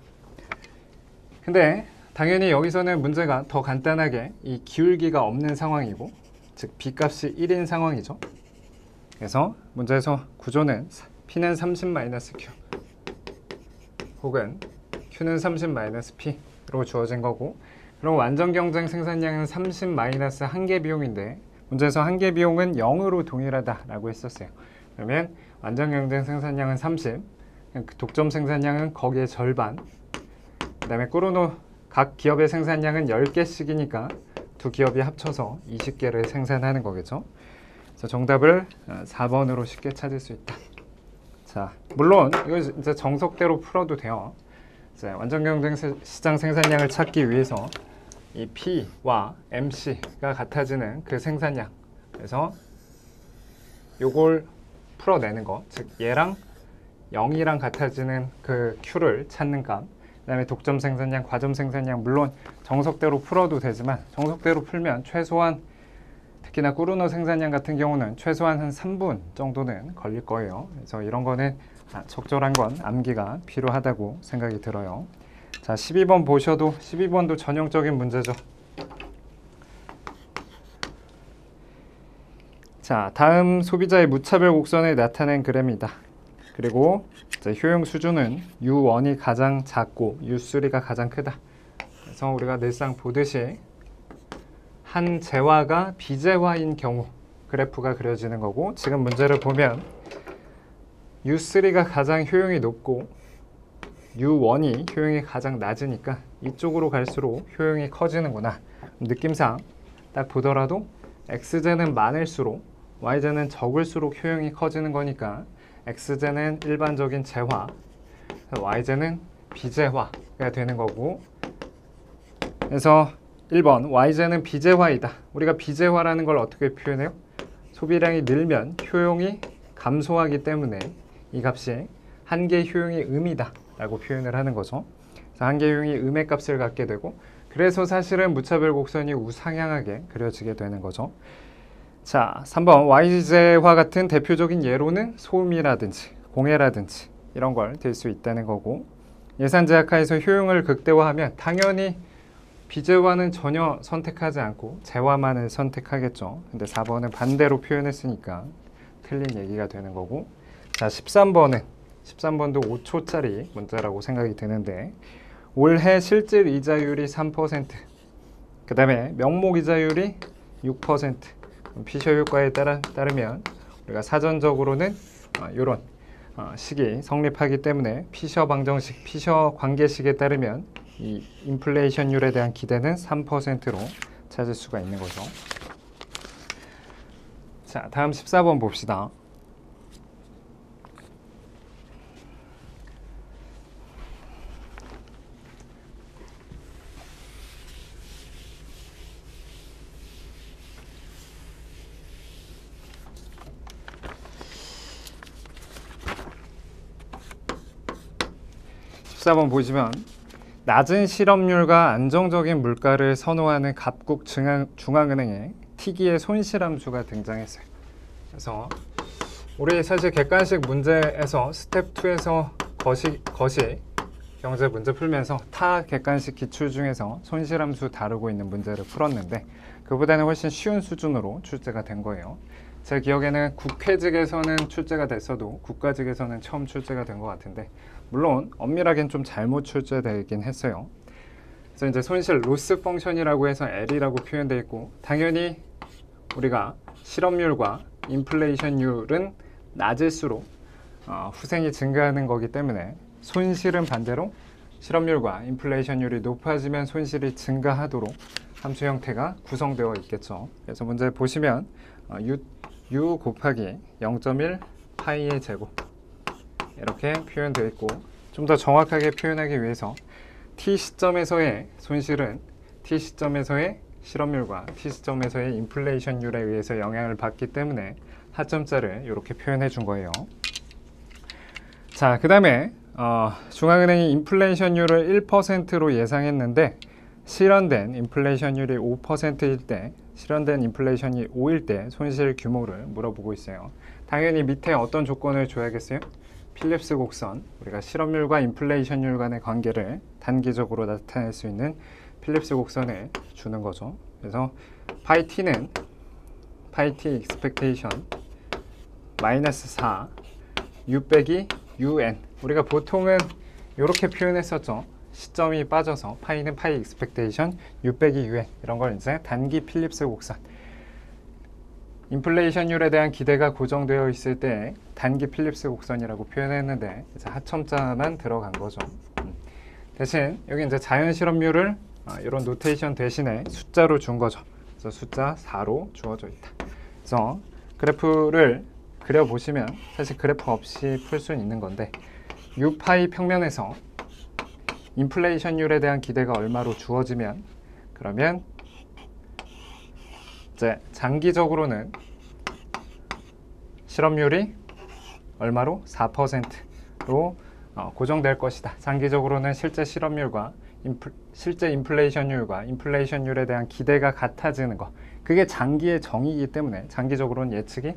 근데 당연히 여기서는 문제가 더 간단하게 이 기울기가 없는 상황이고, 즉 B값이 1인 상황이죠. 그래서 문제에서 구조는 P는 30-Q 혹은 Q는 30-P로 주어진 거고, 그럼 완전 경쟁 생산량은 30-1개 비용인데 문제에서 1개 비용은 0으로 동일하다라고 했었어요. 그러면 완전 경쟁 생산량은 30, 독점 생산량은 거기에 절반, 그 다음에 꾸르노 각 기업의 생산량은 10개씩이니까 두 기업이 합쳐서 20개를 생산하는 거겠죠. 그래서 정답을 4번으로 쉽게 찾을 수 있다. 자, 물론 이거 이제 정석대로 풀어도 돼요. 이제 완전 경쟁 시장 생산량을 찾기 위해서 이 P와 MC가 같아지는 그 생산량, 그래서 요걸 풀어내는 거, 즉 얘랑 0이랑 같아지는 그 Q를 찾는 값, 그 다음에 독점 생산량, 과점 생산량, 물론 정석대로 풀어도 되지만 정석대로 풀면 최소한, 특히나 꾸르노 생산량 같은 경우는 최소한 한 3분 정도는 걸릴 거예요. 그래서 이런 거는 적절한 건 암기가 필요하다고 생각이 들어요. 자, 12번 보셔도 12번도 전형적인 문제죠. 자, 다음 소비자의 무차별 곡선을 나타낸 그래프입니다. 그리고 이제 효용 수준은 U1이 가장 작고 U3가 가장 크다. 그래서 우리가 늘상 보듯이 한 재화가 비재화인 경우 그래프가 그려지는 거고, 지금 문제를 보면 U3가 가장 효용이 높고 U1이 효용이 가장 낮으니까 이쪽으로 갈수록 효용이 커지는구나. 느낌상 딱 보더라도 X제는 많을수록 Y제는 적을수록 효용이 커지는 거니까 X제는 일반적인 재화, Y제는 비재화가 되는 거고, 그래서 1번 Y제는 비재화이다. 우리가 비재화라는 걸 어떻게 표현해요? 소비량이 늘면 효용이 감소하기 때문에 이 값이 한계 효용이 음이다 라고 표현을 하는 거죠. 그래서 한계 효용이 음의 값을 갖게 되고, 그래서 사실은 무차별 곡선이 우상향하게 그려지게 되는 거죠. 자, 3번 Y제화 같은 대표적인 예로는 소음이라든지 공해라든지 이런 걸 들 수 있다는 거고, 예산 제약하에서 효용을 극대화하면 당연히 비재화는 전혀 선택하지 않고 재화만을 선택하겠죠. 근데 4번은 반대로 표현했으니까 틀린 얘기가 되는 거고, 자, 13번도 5초짜리 문제라고 생각이 드는데, 올해 실질 이자율이 3%, 그 다음에 명목 이자율이 6%, 피셔 효과에 따르면 우리가 사전적으로는 이런 식이 성립하기 때문에 피셔 방정식, 피셔 관계식에 따르면 이 인플레이션율에 대한 기대는 3%로 찾을 수가 있는 거죠. 자, 다음 14번 봅시다. 한번 보시면 낮은 실업률과 안정적인 물가를 선호하는 갑국 중앙은행의 T기의 손실함수가 등장했어요. 그래서 우리 사실 객관식 문제에서 스텝 2에서 거시 경제 문제 풀면서 타 객관식 기출 중에서 손실함수 다루고 있는 문제를 풀었는데 그보다는 훨씬 쉬운 수준으로 출제가 된 거예요. 제 기억에는 국회직에서는 출제가 됐어도 국가직에서는 처음 출제가 된 것 같은데, 물론 엄밀하게는 좀 잘못 출제되긴 했어요. 그래서 이제 손실 로스 펑션이라고 해서 L이라고 표현되어 있고, 당연히 우리가 실업률과 인플레이션율은 낮을수록 후생이 증가하는 거기 때문에 손실은 반대로 실업률과 인플레이션율이 높아지면 손실이 증가하도록 함수 형태가 구성되어 있겠죠. 그래서 문제 보시면 U 곱하기 0.1 파이의 제곱 이렇게 표현되어 있고, 좀 더 정확하게 표현하기 위해서 T 시점에서의 손실은 T 시점에서의 실업률과 T 시점에서의 인플레이션율에 의해서 영향을 받기 때문에 하점자를 이렇게 표현해 준 거예요. 자, 그 다음에 중앙은행이 인플레이션율을 1%로 예상했는데 실현된 인플레이션율이 5%일 때, 실현된 인플레이션이 5일 때 손실 규모를 물어보고 있어요. 당연히 밑에 어떤 조건을 줘야겠어요? 필립스 곡선, 우리가 실업률과 인플레이션율 간의 관계를 단기적으로 나타낼 수 있는 필립스 곡선을 주는 거죠. 그래서 파이 t는 파이 t expectation 마이너스 4 u 빼기 un, 우리가 보통은 이렇게 표현했었죠. 시점이 빠져서 파이는 파이 expectation u 빼기 un, 이런 걸 이제 단기 필립스 곡선, 인플레이션율에 대한 기대가 고정되어 있을 때 단기 필립스 곡선이라고 표현했는데 이제 하첨자만 들어간 거죠. 대신 여기 이제 자연 실업률을 이런 노테이션 대신에 숫자로 준 거죠. 그래서 숫자 4로 주어져 있다. 그래서 그래프를 그려보시면 사실 그래프 없이 풀 수는 있는 건데 U파이 평면에서 인플레이션율에 대한 기대가 얼마로 주어지면, 그러면 이제 장기적으로는 실업률이 얼마로? 4%로 고정될 것이다. 장기적으로는 실제 실업률과 실제 인플레이션율과 인플레이션율에 대한 기대가 같아지는 것, 그게 장기의 정의이기 때문에 장기적으로는 예측이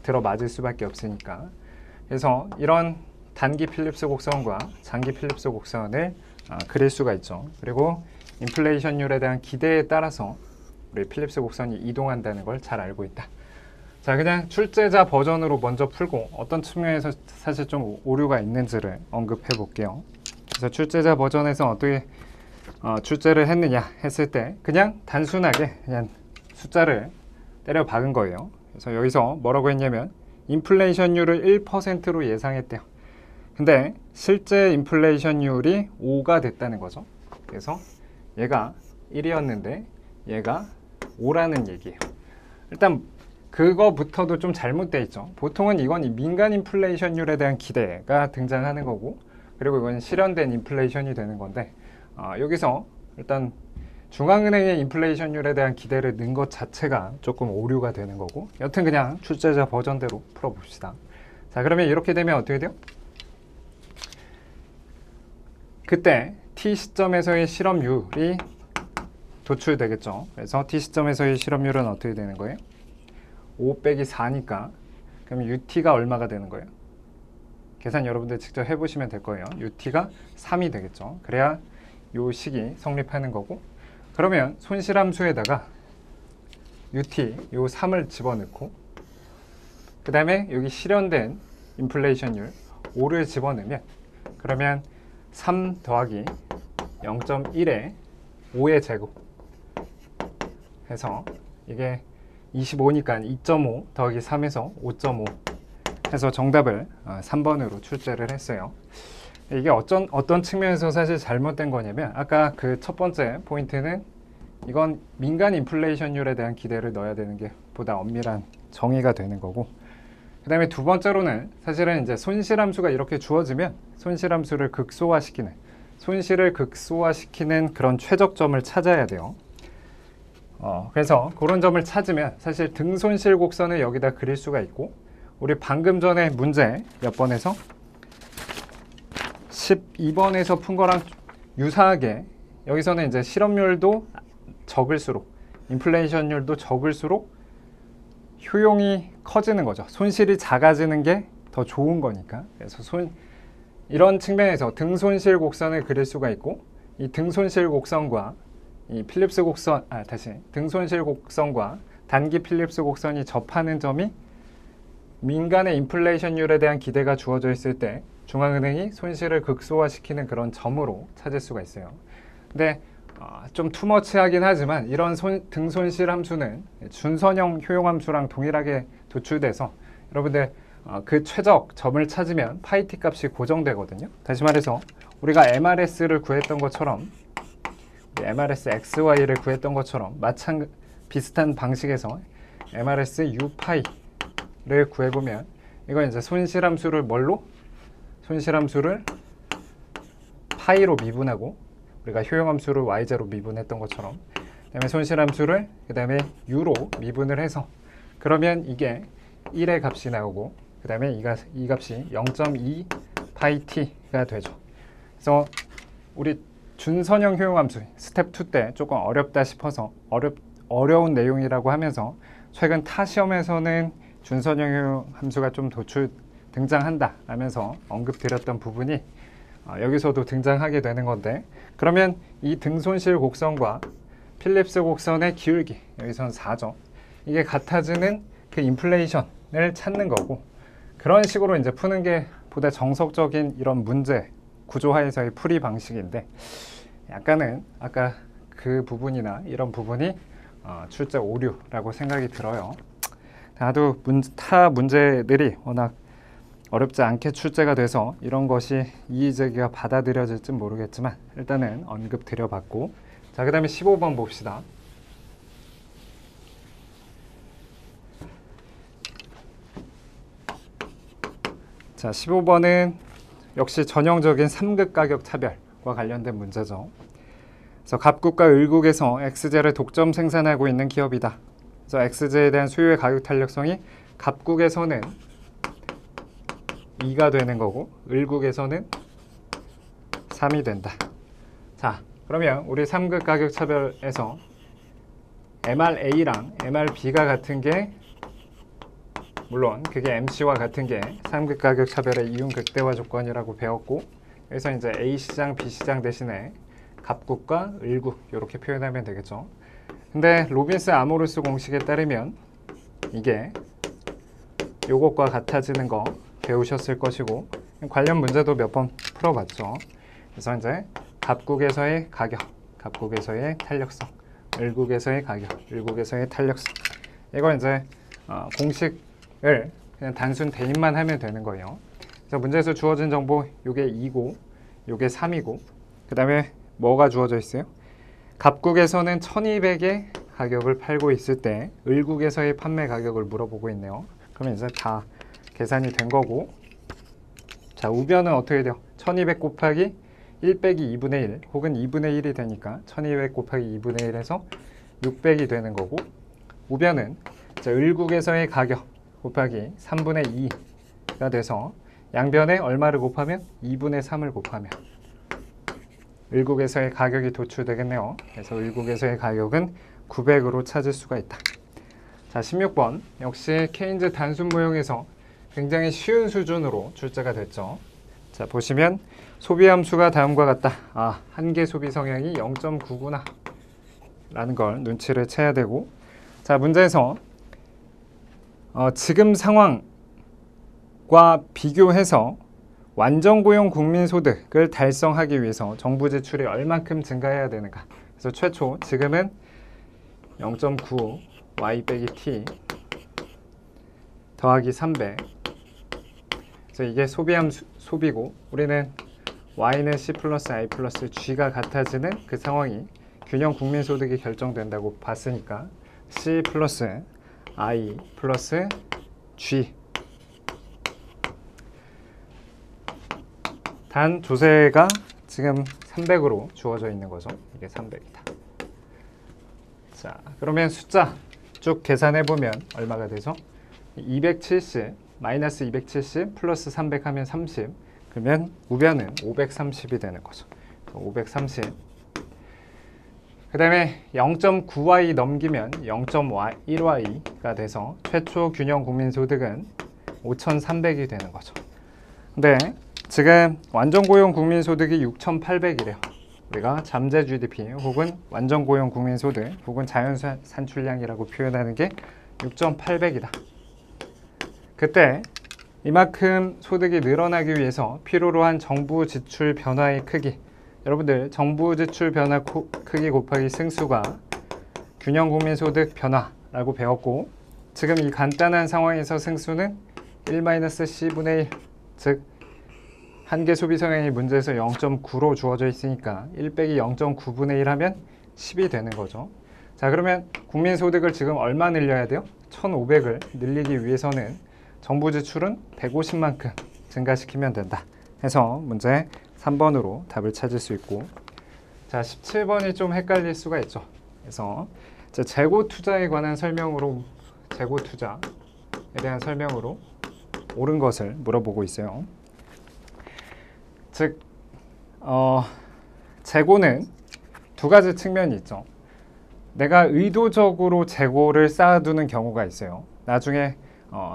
들어맞을 수밖에 없으니까. 그래서 이런 단기 필립스 곡선과 장기 필립스 곡선을 그릴 수가 있죠. 그리고 인플레이션율에 대한 기대에 따라서 우리 필립스 곡선이 이동한다는 걸 잘 알고 있다. 자, 그냥 출제자 버전으로 먼저 풀고 어떤 측면에서 사실 좀 오류가 있는지를 언급해 볼게요. 그래서 출제자 버전에서 어떻게 출제를 했느냐 했을 때 그냥 단순하게 그냥 숫자를 때려 박은 거예요. 그래서 여기서 뭐라고 했냐면 인플레이션율을 1%로 예상했대요. 근데 실제 인플레이션율이 5가 됐다는 거죠. 그래서 얘가 1이었는데 얘가 5라는 얘기예요. 일단 그거부터도 좀 잘못되어 있죠. 보통은 이건 민간 인플레이션율에 대한 기대가 등장하는 거고, 그리고 이건 실현된 인플레이션이 되는 건데 여기서 일단 중앙은행의 인플레이션율에 대한 기대를 넣은 것 자체가 조금 오류가 되는 거고, 여튼 그냥 출제자 버전대로 풀어봅시다. 자, 그러면 이렇게 되면 어떻게 돼요? 그때 t 시점에서의 실업률이 도출되겠죠. 그래서 t 시점에서의 실업률은 어떻게 되는 거예요? 5 빼기 4니까 그럼 ut가 얼마가 되는 거예요? 계산 여러분들 직접 해보시면 될 거예요. ut가 3이 되겠죠. 그래야 요 식이 성립하는 거고, 그러면 손실함수에다가 ut 요 3을 집어넣고 그 다음에 여기 실현된 인플레이션율 5를 집어넣으면, 그러면 3 더하기 0.1에 5의 제곱 해서 이게 25니까 2.5 더하기 3에서 5.5 해서 정답을 3번으로 출제를 했어요. 이게 어떤 측면에서 사실 잘못된 거냐면, 아까 그 첫 번째 포인트는 이건 민간 인플레이션율에 대한 기대를 넣어야 되는 게 보다 엄밀한 정의가 되는 거고, 그 다음에 두 번째로는 사실은 이제 손실함수가 이렇게 주어지면 손실함수를 손실을 극소화시키는 그런 최적점을 찾아야 돼요. 그래서 그런 점을 찾으면 사실 등손실 곡선을 여기다 그릴 수가 있고, 우리 방금 전에 문제 몇 번에서 12번에서 푼 거랑 유사하게 여기서는 이제 실업률도 적을수록 인플레이션율도 적을수록 효용이 커지는 거죠. 손실이 작아지는 게 더 좋은 거니까. 그래서 이런 측면에서 등손실 곡선을 그릴 수가 있고, 이 등손실 곡선과 이 필립스 곡선, 등손실 곡선과 단기 필립스 곡선이 접하는 점이 민간의 인플레이션율에 대한 기대가 주어져 있을 때 중앙은행이 손실을 극소화시키는 그런 점으로 찾을 수가 있어요. 근데 좀 투머치하긴 하지만 이런 등손실 함수는 준선형 효용함수랑 동일하게 도출돼서 여러분들 그 최적 점을 찾으면 파이 t 값이 고정되거든요. 다시 말해서 우리가 MRS를 구했던 것처럼, MRS XY를 구했던 것처럼 비슷한 방식에서 MRS U파이를 구해보면, 이건 이제 손실함수를 손실함수를 파이로 미분하고, 우리가 효용함수를 y제로 미분했던 것처럼, 그 다음에 손실함수를 그 다음에 u로 미분을 해서, 그러면 이게 1의 값이 나오고, 그 다음에 이 값이 0.2 파이 t가 되죠. 그래서 우리 준선형 효용함수 스텝 2 때 조금 어렵다 싶어서 어려운 내용이라고 하면서 최근 타 시험에서는 준선형 효용함수가 좀 등장한다 라면서 언급드렸던 부분이 여기서도 등장하게 되는 건데, 그러면 이 등손실 곡선과 필립스 곡선의 기울기, 여기서는 4죠. 이게 같아지는 그 인플레이션을 찾는 거고, 그런 식으로 이제 푸는 게 보다 정석적인 이런 문제 구조화에서의 풀이 방식인데, 약간은 아까 그 부분이나 이런 부분이 출제 오류라고 생각이 들어요. 나도 타 문제들이 워낙 어렵지 않게 출제가 돼서 이런 것이 이의제기가 받아들여질지 모르겠지만 일단은 언급 드려봤고, 자, 그 다음에 15번 봅시다. 자, 15번은 역시 전형적인 3급 가격 차별과 관련된 문제죠. 그래서 갑국과 을국에서 엑스제를 독점 생산하고 있는 기업이다. 그래서 엑스제에 대한 수요의 가격 탄력성이 갑국에서는 2가 되는 거고 을국에서는 3이 된다. 자, 그러면 우리 3급 가격 차별에서 MRA랑 MRB가 같은 게, 물론 그게 MC와 같은 게 3급 가격 차별의 이윤 극대화 조건이라고 배웠고, 여기서 이제 A시장, B시장 대신에 갑국과 을국 이렇게 표현하면 되겠죠. 근데 로빈스 아모르스 공식에 따르면 이게 요것과 같아지는 거 배우셨을 것이고, 관련 문제도 몇 번 풀어봤죠. 그래서 이제 갑국에서의 가격, 갑국에서의 탄력성, 을국에서의 가격, 을국에서의 탄력성, 이거 이제 공식을 그냥 단순 대입만 하면 되는 거예요. 그래서 문제에서 주어진 정보, 요게 2고 요게 3이고, 그 다음에 뭐가 주어져 있어요? 갑국에서는 1200의 가격을 팔고 있을 때 을국에서의 판매 가격을 물어보고 있네요. 그러면 이제 다 계산이 된 거고, 자, 우변은 어떻게 돼요? 1200 곱하기 1 빼기 2분의 1 혹은 2분의 1이 되니까 1200 곱하기 2분의 1에서 600이 되는 거고, 우변은 자, 을국에서의 가격 곱하기 3분의 2가 돼서 양변에 얼마를 곱하면? 2분의 3을 곱하면 을국에서의 가격이 도출되겠네요. 그래서 을국에서의 가격은 900으로 찾을 수가 있다. 자, 16번 역시 케인즈 단순 모형에서 굉장히 쉬운 수준으로 출제가 됐죠. 자, 보시면 소비함수가 다음과 같다. 한계 소비 성향이 0.9구나 라는 걸 눈치를 채야 되고, 자, 문제에서 지금 상황과 비교해서 완전 고용 국민 소득을 달성하기 위해서 정부 지출이 얼만큼 증가해야 되는가. 그래서 최초 지금은 0.9 y 빼기 t 더하기 300. 그래서 이게 소비고, 우리는 y는 c 플러스 i 플러스 g가 같아지는 그 상황이 균형 국민 소득이 결정된다고 봤으니까 c 플러스 i 플러스 g. 단 조세가 지금 300으로 주어져 있는 거죠. 이게 300이다. 자, 그러면 숫자 쭉 계산해 보면 얼마가 되죠? 270 마이너스 270 플러스 300 하면 30. 그러면 우변은 530이 되는 거죠. 530. 그 다음에 0.9y 넘기면 0.1y가 돼서 최초 균형 국민소득은 5,300이 되는 거죠. 근데 지금 완전 고용 국민소득이 6,800이래요. 우리가 잠재 GDP 혹은 완전 고용 국민소득 혹은 자연 산출량이라고 표현하는 게 6,800이다. 그때 이만큼 소득이 늘어나기 위해서 필요로 한 정부 지출 변화의 크기, 여러분들 정부 지출 변화 크기 곱하기 승수가 균형 국민소득 변화라고 배웠고, 지금 이 간단한 상황에서 승수는 1-c분의 1, 즉 한계 소비 성향이 문제에서 0.9로 주어져 있으니까 1 빼기 0.9분의 1 하면 10이 되는 거죠. 자, 그러면 국민소득을 지금 얼마 늘려야 돼요? 1,500을 늘리기 위해서는 정부 지출은 150만큼 증가시키면 된다. 해서 문제 3번으로 답을 찾을 수 있고, 자, 17번이 좀 헷갈릴 수가 있죠. 그래서 재고 투자에 관한 설명으로, 재고 투자에 대한 설명으로 옳은 것을 물어보고 있어요. 즉 재고는 두 가지 측면이 있죠. 내가 의도적으로 재고를 쌓아두는 경우가 있어요. 나중에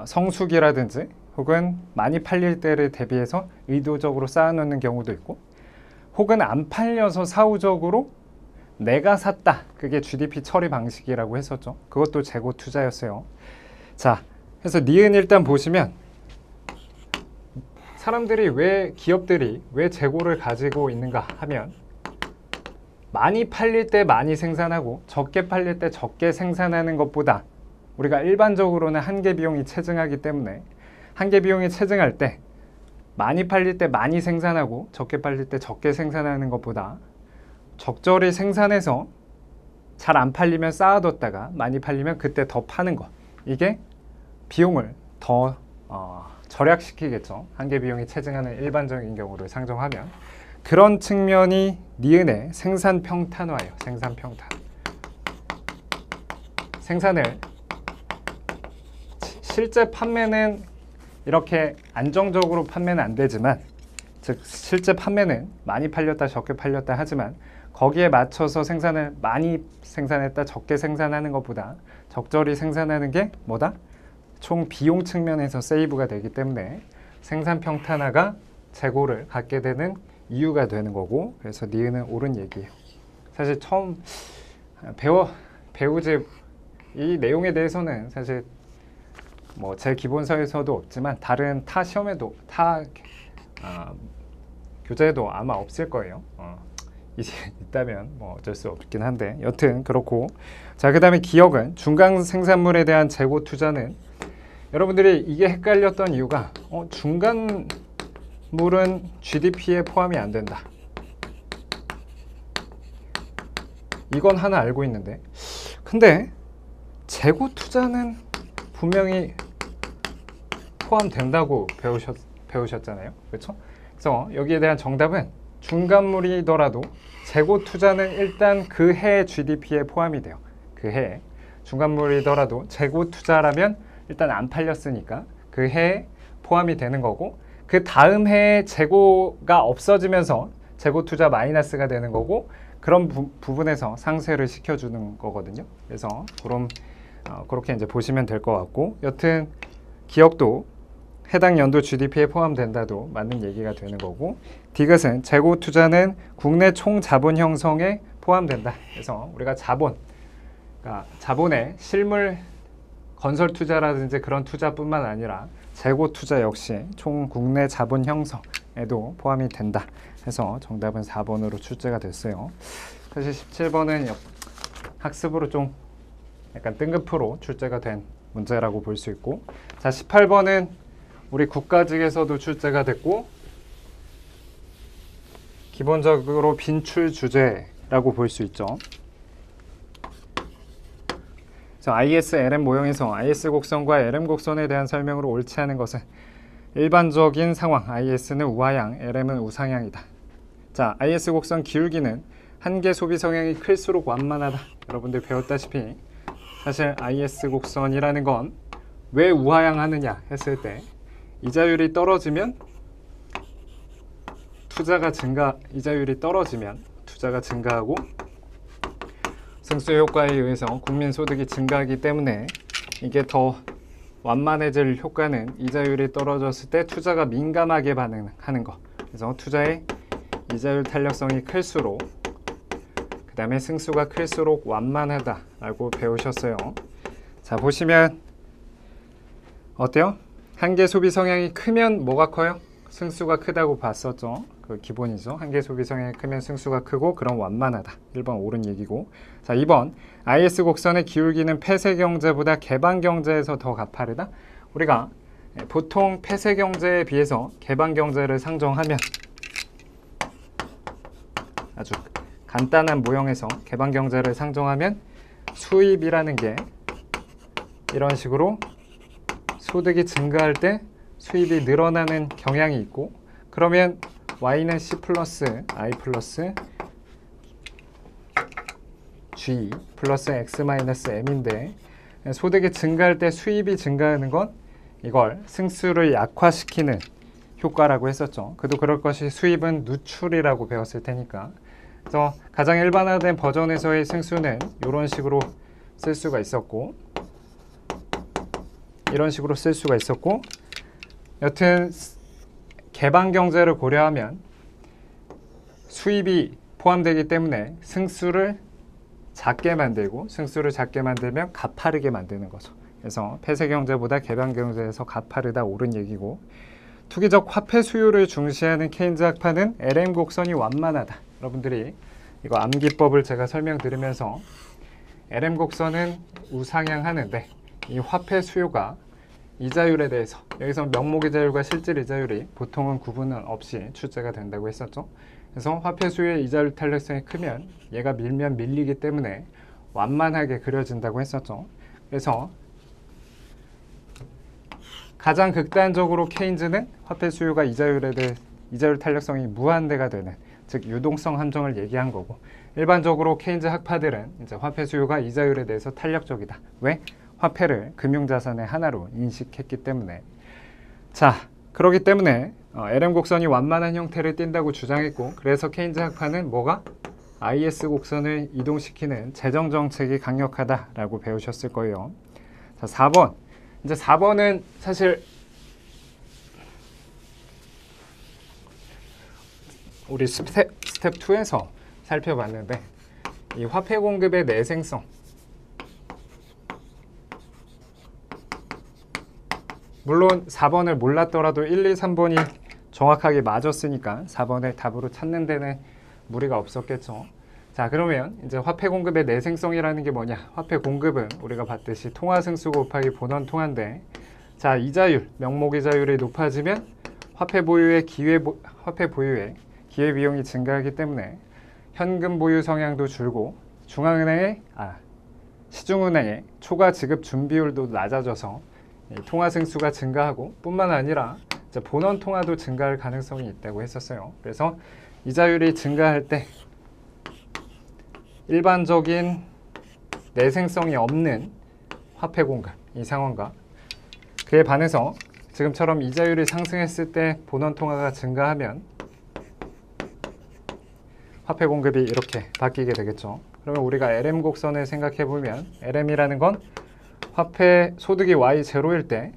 성수기라든지 혹은 많이 팔릴 때를 대비해서 의도적으로 쌓아놓는 경우도 있고, 혹은 안 팔려서 사후적으로 내가 샀다. 그게 GDP 처리 방식이라고 했었죠. 그것도 재고 투자였어요. 자, 그래서 니은 일단 보시면 기업들이 왜 재고를 가지고 있는가 하면, 많이 팔릴 때 많이 생산하고 적게 팔릴 때 적게 생산하는 것보다 우리가 일반적으로는 한계 비용이 체증하기 때문에, 한계 비용이 체증할 때 많이 팔릴 때 많이 생산하고 적게 팔릴 때 적게 생산하는 것보다 적절히 생산해서 잘 안 팔리면 쌓아뒀다가 많이 팔리면 그때 더 파는 것, 이게 비용을 더 절약시키겠죠. 한계 비용이 체증하는 일반적인 경우를 상정하면. 그런 측면이 니은의 생산평탄화예요. 생산평탄. 생산을 실제 판매는 이렇게 안정적으로 판매는 안 되지만, 즉 실제 판매는 많이 팔렸다 적게 팔렸다 하지만 거기에 맞춰서 생산을 많이 생산했다 적게 생산하는 것보다 적절히 생산하는 게 뭐다? 총 비용 측면에서 세이브가 되기 때문에 생산평탄화가 재고를 갖게 되는 이유가 되는 거고, 그래서 니은은 옳은 얘기예요. 사실 처음 배우지 이 내용에 대해서는 사실 뭐 제 기본서에서도 없지만 다른 타 시험에도 교재에도 아마 없을 거예요. 이제 있다면 뭐 어쩔 수 없긴 한데, 여튼 그렇고. 자, 그 다음에 기억은 중간 생산물에 대한 재고 투자는, 여러분들이 이게 헷갈렸던 이유가 중간물은 GDP에 포함이 안 된다. 이건 하나 알고 있는데, 근데 재고 투자는 분명히 포함된다고 배우셨잖아요. 그렇죠? 그래서 여기에 대한 정답은 중간물이더라도 재고 투자는 일단 그 해 GDP에 포함이 돼요. 그 해 중간물이더라도 재고 투자라면 일단 안 팔렸으니까 그 해에 포함이 되는 거고, 그 다음 해에 재고가 없어지면서 재고 투자 마이너스가 되는 거고, 그런 부분에서 상쇄를 시켜주는 거거든요. 그래서 그렇게 이제 보시면 될 것 같고, 여튼 기억도 해당 연도 GDP에 포함된다도 맞는 얘기가 되는 거고, 디귿은 재고 투자는 국내 총 자본 형성에 포함된다. 그래서 우리가 그러니까 자본의 실물 건설 투자라든지 그런 투자뿐만 아니라 재고 투자 역시 총 국내 자본 형성에도 포함이 된다. 해서 정답은 4번으로 출제가 됐어요. 사실 17번은 학습으로 좀 약간 등급으로 출제가 된 문제라고 볼 수 있고, 자, 18번은 우리 국가직에서도 출제가 됐고, 기본적으로 빈출 주제라고 볼 수 있죠. 그래서 IS, LM 모형에서 IS 곡선과 LM 곡선에 대한 설명으로 옳지 않은 것은 일반적인 상황, IS는 우하향, LM은 우상향이다. 자, IS 곡선 기울기는 한계 소비 성향이 클수록 완만하다. 여러분들 배웠다시피 사실 IS 곡선이라는 건 왜 우하향하느냐 했을 때, 이자율이 떨어지면 투자가 증가하고 승수 효과에 의해서 국민 소득이 증가하기 때문에 이게 더 완만해질 효과는 이자율이 떨어졌을 때 투자가 민감하게 반응하는 것. 그래서 투자의 이자율 탄력성이 클수록, 그 다음에 승수가 클수록 완만하다라고 배우셨어요. 자, 보시면 어때요? 한계 소비 성향이 크면 뭐가 커요? 승수가 크다고 봤었죠. 그 기본이죠. 한계 소비 성향이 크면 승수가 크고, 그럼 완만하다. 1번 옳은 얘기고. 자, 2번 IS 곡선의 기울기는 폐쇄 경제보다 개방 경제에서 더 가파르다. 우리가 보통 폐쇄 경제에 비해서 개방 경제를 상정하면, 아주 간단한 모형에서 개방 경제를 상정하면 수입이라는 게 이런 식으로 소득이 증가할 때 수입이 늘어나는 경향이 있고, 그러면 y는 c 플러스 i 플러스 g 플러스 x 마이너스 m인데, 소득이 증가할 때 수입이 증가하는 건 이걸 승수를 약화시키는 효과라고 했었죠. 그도 그럴 것이 수입은 누출이라고 배웠을 테니까 그래서 가장 일반화된 버전에서의 승수는 이런 식으로 쓸 수가 있었고, 이런 식으로 쓸 수가 있었고, 여튼 개방 경제를 고려하면 수입이 포함되기 때문에 승수를 작게 만들고, 승수를 작게 만들면 가파르게 만드는 거죠. 그래서 폐쇄 경제보다 개방 경제에서 가파르다 옳은 얘기고, 투기적 화폐 수요를 중시하는 케인즈 학파는 LM 곡선이 완만하다. 여러분들이 이거 암기법을 제가 설명드리면서 LM 곡선은 우상향하는데 이 화폐 수요가 이자율에 대해서, 여기서 명목 이자율과 실질 이자율이 보통은 구분은 없이 출제가 된다고 했었죠. 그래서 화폐 수요의 이자율 탄력성이 크면 얘가 밀면 밀리기 때문에 완만하게 그려진다고 했었죠. 그래서 가장 극단적으로 케인즈는 화폐 수요가 이자율 탄력성이 무한대가 되는, 즉 유동성 함정을 얘기한 거고, 일반적으로 케인즈 학파들은 이제 화폐 수요가 이자율에 대해서 탄력적이다. 왜? 화폐를 금융자산의 하나로 인식했기 때문에. 자, 그렇기 때문에 LM 곡선이 완만한 형태를 띈다고 주장했고, 그래서 케인즈 학파는 뭐가? IS 곡선을 이동시키는 재정 정책이 강력하다라고 배우셨을 거예요. 자, 4번. 이제 4번은 사실 우리 스텝 2에서 살펴봤는데, 이 화폐 공급의 내생성, 물론 4번을 몰랐더라도 1, 2, 3번이 정확하게 맞았으니까 4번을 답으로 찾는 데는 무리가 없었겠죠. 자, 그러면 이제 화폐 공급의 내생성이라는 게 뭐냐? 화폐 공급은 우리가 봤듯이 통화 승수 곱하기 본원 통화인데, 자, 이자율, 명목 이자율이 높아지면 화폐 보유의 기회 비용이 증가하기 때문에 현금 보유 성향도 줄고 시중은행의 초과 지급 준비율도 낮아져서 통화 승수가 증가하고, 뿐만 아니라 본원 통화도 증가할 가능성이 있다고 했었어요. 그래서 이자율이 증가할 때 일반적인 내생성이 없는 화폐 공급, 이 상황과 그에 반해서 지금처럼 이자율이 상승했을 때 본원 통화가 증가하면 화폐 공급이 이렇게 바뀌게 되겠죠. 그러면 우리가 LM 곡선을 생각해 보면, LM이라는 건 화폐 소득이 Y0일 때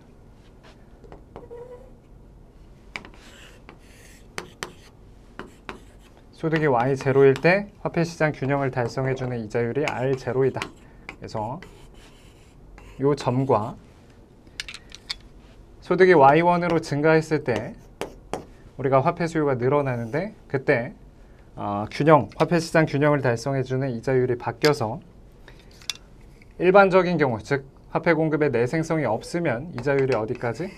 화폐 시장 균형을 달성해주는 이자율이 R0이다. 그래서 이 점과 소득이 Y1으로 증가했을 때 우리가 화폐 수요가 늘어나는데, 그때 화폐 시장 균형을 달성해주는 이자율이 바뀌어서 일반적인 경우, 즉 화폐 공급의 내생성이 없으면 이자율이 어디까지?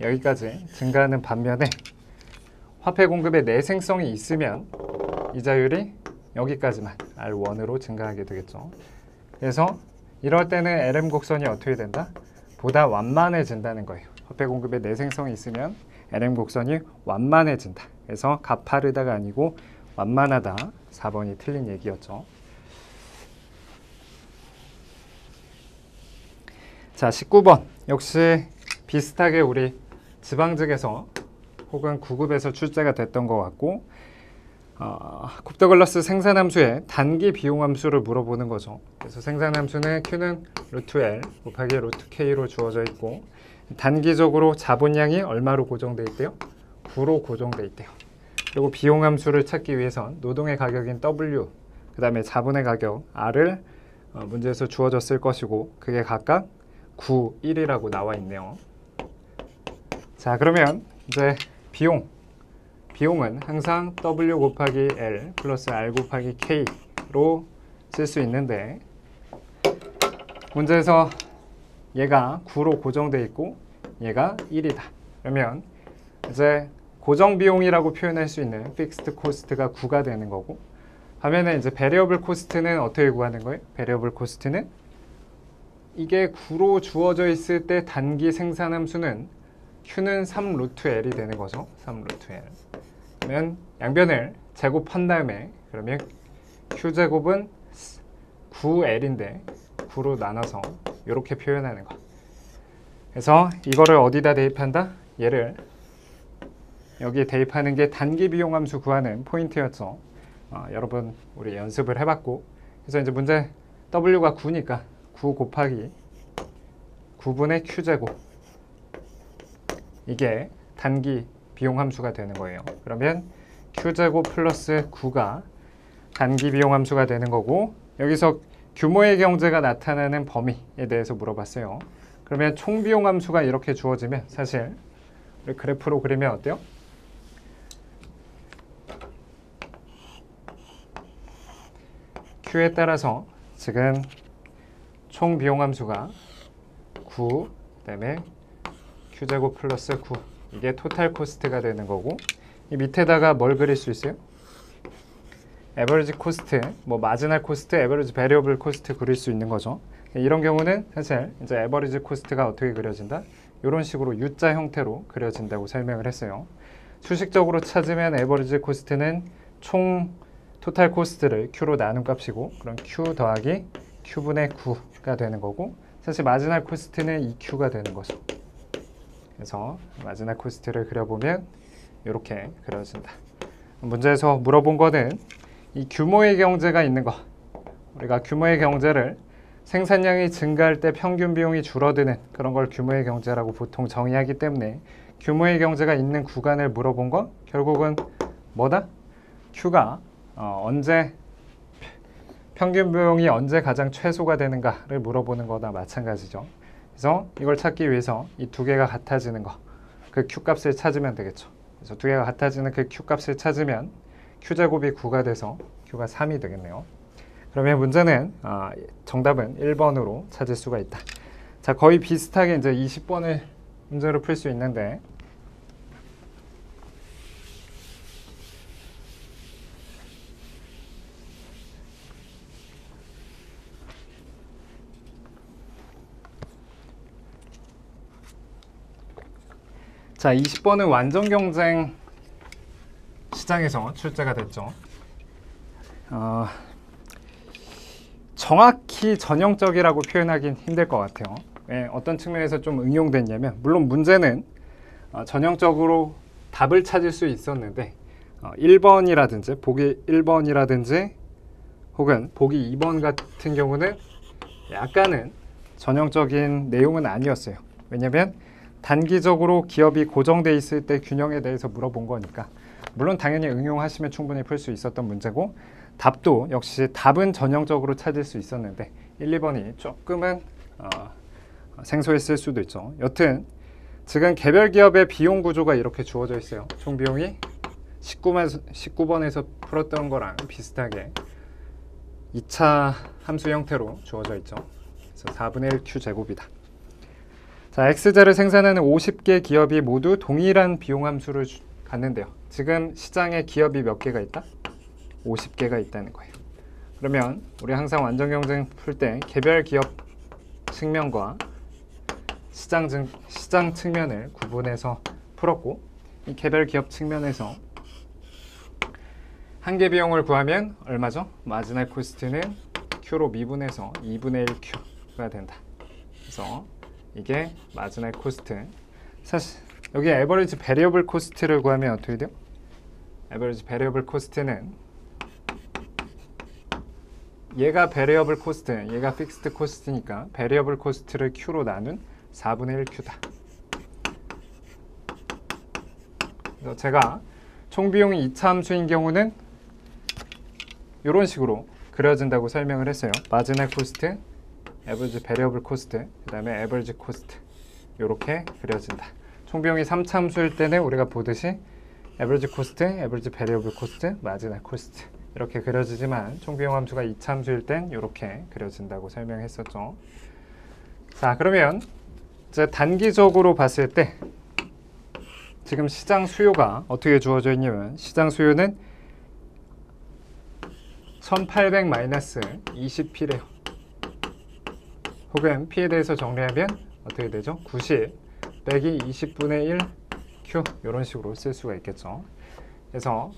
여기까지 증가하는 반면에 화폐 공급의 내생성이 있으면 이자율이 여기까지만 R1으로 증가하게 되겠죠. 그래서 이럴 때는 LM 곡선이 어떻게 된다? 보다 완만해진다는 거예요. 화폐 공급의 내생성이 있으면 LM 곡선이 완만해진다. 그래서 가파르다가 아니고 완만하다. 4번이 틀린 얘기였죠. 자, 19번. 역시 비슷하게 우리 지방직에서 혹은 9급에서 출제가 됐던 것 같고, 곱더글라스 생산함수의 단기 비용함수를 물어보는 거죠. 그래서 생산함수는 Q는 루트 L 곱하기 루트 K로 주어져 있고, 단기적으로 자본량이 얼마로 고정돼 있대요? 9로 고정돼 있대요. 그리고 비용함수를 찾기 위해선 노동의 가격인 W, 그 다음에 자본의 가격 R을 문제에서 주어졌을 것이고, 그게 각각 9, 1이라고 나와 있네요. 자, 그러면 이제 비용은 항상 W 곱하기 L 플러스 R 곱하기 K로 쓸 수 있는데, 문제에서 얘가 9로 고정되어 있고 얘가 1이다. 그러면 이제 고정 비용이라고 표현할 수 있는 픽스드 코스트가 9가 되는 거고, 반면에 이제 베리어블 코스트는 어떻게 구하는 거예요? 베리어블 코스트는 이게 9로 주어져 있을 때 단기 생산함수는 Q는 3 루트 L이 되는 거죠. 3 루트 L. 그러면 양변을 제곱한 다음에, 그러면 Q제곱은 9L인데 9로 나눠서 이렇게 표현하는 거. 그래서 이거를 어디다 대입한다? 얘를 여기에 대입하는 게 단기 비용 함수 구하는 포인트였죠. 여러분 우리 연습을 해봤고, 그래서 이제 문제 W가 9니까 9 곱하기 9분의 Q제곱, 이게 단기 비용 함수가 되는 거예요. 그러면 Q제곱 플러스 9가 단기 비용 함수가 되는 거고, 여기서 규모의 경제가 나타나는 범위에 대해서 물어봤어요. 그러면 총 비용 함수가 이렇게 주어지면 사실 우리 그래프로 그리면 어때요? Q에 따라서 지금 총 비용 함수가 9, 그다음에 Q제곱 플러스 9, 이게 토탈 코스트가 되는 거고, 이 밑에다가 뭘 그릴 수 있어요? 에버리지 코스트, 뭐 마지널 코스트, 에버리지 베리어블 코스트 그릴 수 있는 거죠. 이런 경우는 사실 이제 에버리지 코스트가 어떻게 그려진다? 이런 식으로 U자 형태로 그려진다고 설명을 했어요. 수식적으로 찾으면 에버리지 코스트는 총 토탈 코스트를 Q로 나눈 값이고, 그럼 Q 더하기 Q분의 9가 되는 거고, 사실 마지널 코스트는 EQ가 되는 거죠. 그래서 마지널 코스트를 그려보면 이렇게 그려진다. 문제에서 물어본 거는 이 규모의 경제가 있는 거, 우리가 규모의 경제를 생산량이 증가할 때 평균 비용이 줄어드는 그런 걸 규모의 경제라고 보통 정의하기 때문에, 규모의 경제가 있는 구간을 물어본 건 결국은 뭐다? Q가 언제, 평균 비용이 언제 가장 최소가 되는가를 물어보는 거나 마찬가지죠. 그래서 이걸 찾기 위해서 이 두 개가 같아지는 거, 그 Q 값을 찾으면 되겠죠. 그래서 두 개가 같아지는 그 Q 값을 찾으면 Q제곱이 9가 돼서 Q가 3이 되겠네요. 그러면 문제는 정답은 1번으로 찾을 수가 있다. 자, 거의 비슷하게 이제 20번을 문제로 풀 수 있는데, 자, 20번은 완전 경쟁 시장에서 출제가 됐죠. 정확히 전형적이라고 표현하긴 힘들 것 같아요. 왜, 어떤 측면에서 좀 응용됐냐면, 물론 문제는 전형적으로 답을 찾을 수 있었는데 1번이라든지 보기 1번이라든지 혹은 보기 2번 같은 경우는 약간은 전형적인 내용은 아니었어요. 왜냐하면 단기적으로 기업이 고정돼 있을 때 균형에 대해서 물어본 거니까, 물론 당연히 응용하시면 충분히 풀 수 있었던 문제고, 답도 역시 답은 전형적으로 찾을 수 있었는데 1, 2번이 조금은 생소했을 수도 있죠. 여튼 지금 개별 기업의 비용 구조가 이렇게 주어져 있어요. 총 비용이 19번에서 풀었던 거랑 비슷하게 2차 함수 형태로 주어져 있죠. 그래서 4분의 1 Q제곱이다. 자, X자를 생산하는 50개 기업이 모두 동일한 비용 함수를 갖는데요. 지금 시장에 기업이 몇 개가 있다? 50개가 있다는 거예요. 그러면 우리 항상 완전 경쟁 풀 때 개별 기업 측면과 시장 측면을 구분해서 풀었고, 이 개별 기업 측면에서 한 개 비용을 구하면 얼마죠? 마지널 코스트는 Q로 미분해서 2분의 1 Q가 된다. 그래서 이게 마지널 코스트. 사실 여기 에버리지 베리어블 코스트를 구하면 어떻게 돼요? 에버리지 베리어블 코스트는 얘가 베리어블 코스트, 얘가 픽스드 코스트니까 베리어블 코스트를 Q로 나눈 4분의 1 Q다. 그래서 제가 총 비용이 2차 함수인 경우는 이런 식으로 그려진다고 설명을 했어요. 마지널 코스트, 에버리지 베리어블 코스트, 그 다음에 에버리지 코스트, 이렇게 그려진다. 총 비용이 3차 함수일 때는 우리가 보듯이 에버리지 코스트, 에버리지 베리어블 코스트, 마지널 코스트 이렇게 그려지지만, 총 비용 함수가 2차 함수일 땐 이렇게 그려진다고 설명했었죠. 자, 그러면 이제 단기적으로 봤을 때 지금 시장 수요가 어떻게 주어져 있냐면, 시장 수요는 1800 마이너스 20P래요. 혹은 P에 대해서 정리하면 어떻게 되죠? 90 빼기 20분의 1 Q, 이런 식으로 쓸 수가 있겠죠. 그래서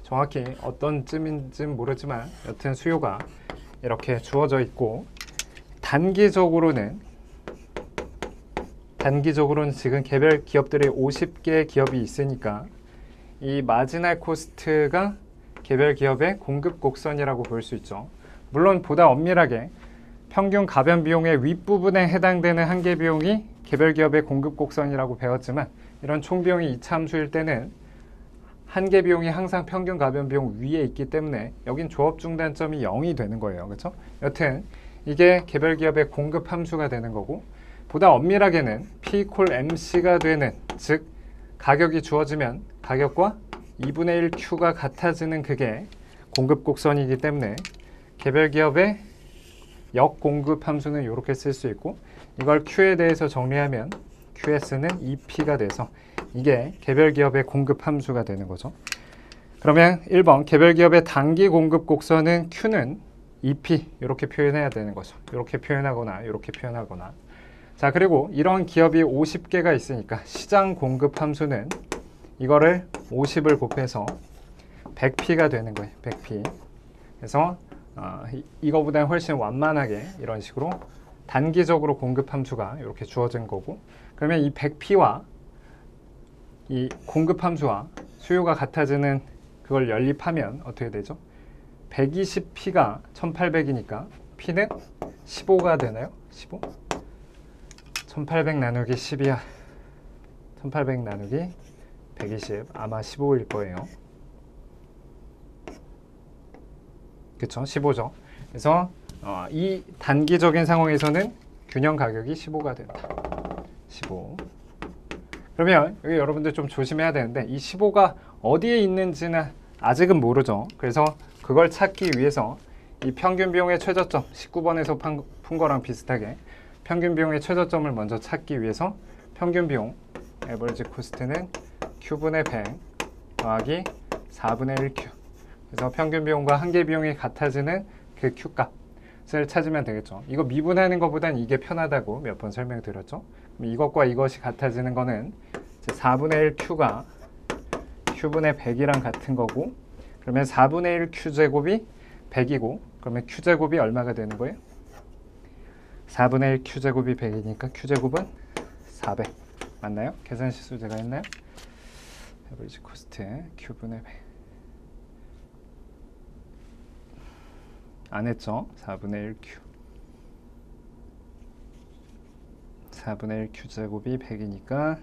정확히 어떤 쯤인지는 모르지만 여튼 수요가 이렇게 주어져 있고, 단기적으로는 단기적으로는 지금 개별 기업들이 50개 기업이 있으니까 이 마지널 코스트가 개별 기업의 공급 곡선이라고 볼 수 있죠. 물론 보다 엄밀하게 평균 가변 비용의 윗부분에 해당되는 한계 비용이 개별 기업의 공급 곡선이라고 배웠지만 이런 총 비용이 이차함수일 때는 한계 비용이 항상 평균 가변 비용 위에 있기 때문에 여긴 조업 중단점이 0이 되는 거예요. 그렇죠? 여튼 이게 개별 기업의 공급 함수가 되는 거고, 보다 엄밀하게는 P 콜 MC가 되는, 즉 가격이 주어지면 가격과 2분의 1 Q가 같아지는 그게 공급 곡선이기 때문에 개별 기업의 역공급 함수는 이렇게 쓸 수 있고, 이걸 Q에 대해서 정리하면 QS는 EP가 돼서 이게 개별 기업의 공급 함수가 되는 거죠. 그러면 1번 개별 기업의 단기 공급 곡선은 Q는 EP 이렇게 표현해야 되는 거죠. 이렇게 표현하거나 이렇게 표현하거나. 자, 그리고 이런 기업이 50개가 있으니까 시장 공급 함수는 이거를 50을 곱해서 100P가 되는 거예요. 100P. 그래서 이거보다 훨씬 완만하게 이런 식으로 단기적으로 공급 함수가 이렇게 주어진 거고, 그러면 이 100P와 이 공급 함수와 수요가 같아지는 그걸 연립하면 어떻게 되죠? 120P가 1800이니까 P는 15가 되나요? 15? 1800 나누기 10이야. 1800 나누기 120 아마 15일 거예요. 그쵸? 15죠. 그래서 이 단기적인 상황에서는 균형 가격이 15가 된다. 15. 그러면 여기 여러분들 좀 조심해야 되는데 이 15가 어디에 있는지는 아직은 모르죠. 그래서 그걸 찾기 위해서 이 평균 비용의 최저점 19번에서 푼 거랑 비슷하게 평균 비용의 최저점을 먼저 찾기 위해서 평균 비용 에버리지 코스트는 Q분의 100 더하기 4분의 1Q. 그래서 평균 비용과 한계 비용이 같아지는 그 Q값을 찾으면 되겠죠. 이거 미분하는 것보단 이게 편하다고 몇 번 설명드렸죠. 이것과 이것이 같아지는 거는 4분의 1Q가 Q분의 100이랑 같은 거고, 그러면 4분의 1 Q제곱이 100이고, 그러면 Q제곱이 얼마가 되는 거예요? 4분의 1 Q제곱이 100이니까 Q제곱은 400 맞나요? 계산 실수 제가 했나요? 에버리지 코스트 Q분의 100 안 했죠? 4분의 1 Q 4분의 1 Q제곱이 100이니까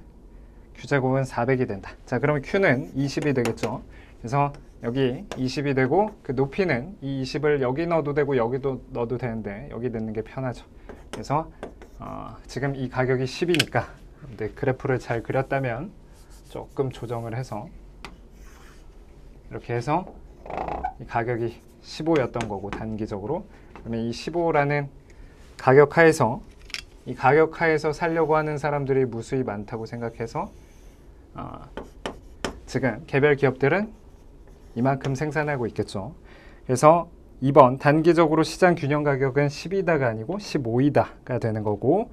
Q제곱은 400이 된다. 자, 그러면 Q는 20이 되겠죠. 그래서 여기 20이 되고 그 높이는 이 20을 여기 넣어도 되고 여기도 넣어도 되는데 여기 넣는 게 편하죠. 그래서 지금 이 가격이 10이니까 근데 그래프를 잘 그렸다면 조금 조정을 해서 이렇게 해서 이 가격이 15였던 거고 단기적으로, 그러면 이 15라는 가격 하에서 이 가격 하에서 살려고 하는 사람들이 무수히 많다고 생각해서 지금 개별 기업들은 이만큼 생산하고 있겠죠. 그래서 2번 단기적으로 시장 균형 가격은 10이다가 아니고 15이다가 되는 거고,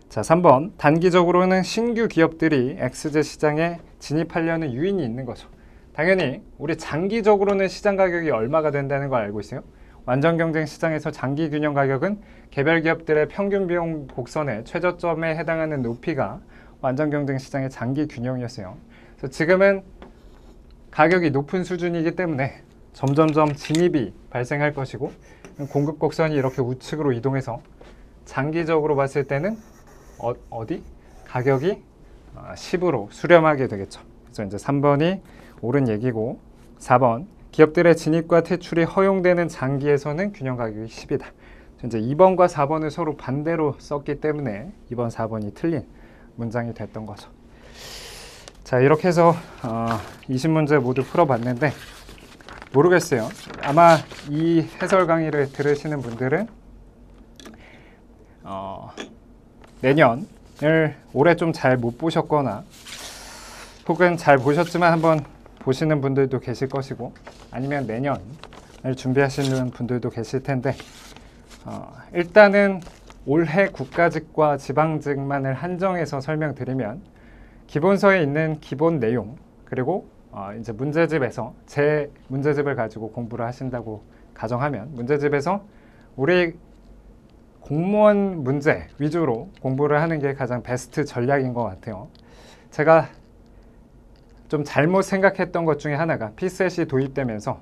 자 3번 단기적으로는 신규 기업들이 XZ 시장에 진입하려는 유인이 있는 거죠. 당연히 우리 장기적으로는 시장 가격이 얼마가 된다는 걸 알고 있어요. 완전 경쟁 시장에서 장기 균형 가격은 개별 기업들의 평균 비용 곡선의 최저점에 해당하는 높이가 완전 경쟁 시장의 장기 균형이었어요. 그래서 지금은 가격이 높은 수준이기 때문에 점점점 진입이 발생할 것이고, 공급 곡선이 이렇게 우측으로 이동해서 장기적으로 봤을 때는 어디? 가격이 10으로 수렴하게 되겠죠. 그래서 이제 3번이 옳은 얘기고, 4번 기업들의 진입과 퇴출이 허용되는 장기에서는 균형 가격이 10이다. 이제 2번과 4번을 서로 반대로 썼기 때문에 2번, 4번이 틀린 문장이 됐던 거죠. 자, 이렇게 해서 20문제 모두 풀어봤는데 모르겠어요. 아마 이 해설 강의를 들으시는 분들은 내년을 올해 좀 잘 못 보셨거나 혹은 잘 보셨지만 한번 보시는 분들도 계실 것이고, 아니면 내년을 준비하시는 분들도 계실 텐데 일단은 올해 국가직과 지방직만을 한정해서 설명드리면 기본서에 있는 기본 내용, 그리고 이제 문제집에서 제 문제집을 가지고 공부를 하신다고 가정하면 문제집에서 우리 공무원 문제 위주로 공부를 하는 게 가장 베스트 전략인 것 같아요. 제가 좀 잘못 생각했던 것 중에 하나가 피셋이 도입되면서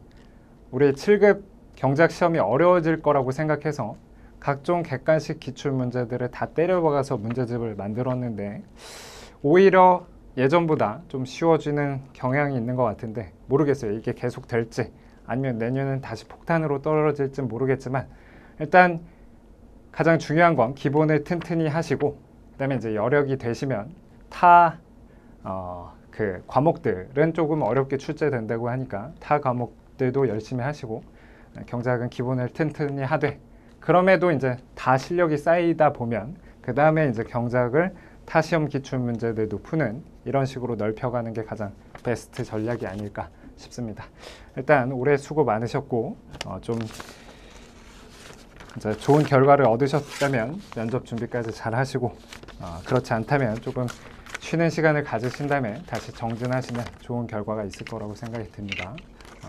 우리 7급 경작 시험이 어려워질 거라고 생각해서 각종 객관식 기출 문제들을 다 때려박아서 문제집을 만들었는데 오히려 예전보다 좀 쉬워지는 경향이 있는 것 같은데 모르겠어요. 이게 계속 될지 아니면 내년은 다시 폭탄으로 떨어질지 모르겠지만 일단 가장 중요한 건 기본을 튼튼히 하시고 그다음에 이제 여력이 되시면 타 그 과목들은 조금 어렵게 출제된다고 하니까 타 과목들도 열심히 하시고 경작은 기본을 튼튼히 하되 그럼에도 이제 다 실력이 쌓이다 보면 그 다음에 이제 경작을 타 시험 기출 문제들도 푸는 이런 식으로 넓혀가는 게 가장 베스트 전략이 아닐까 싶습니다. 일단 올해 수고 많으셨고 좀 이제 좋은 결과를 얻으셨다면 면접 준비까지 잘 하시고 그렇지 않다면 조금 쉬는 시간을 가지신 다음에 다시 정진하시면 좋은 결과가 있을 거라고 생각이 듭니다.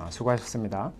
수고하셨습니다.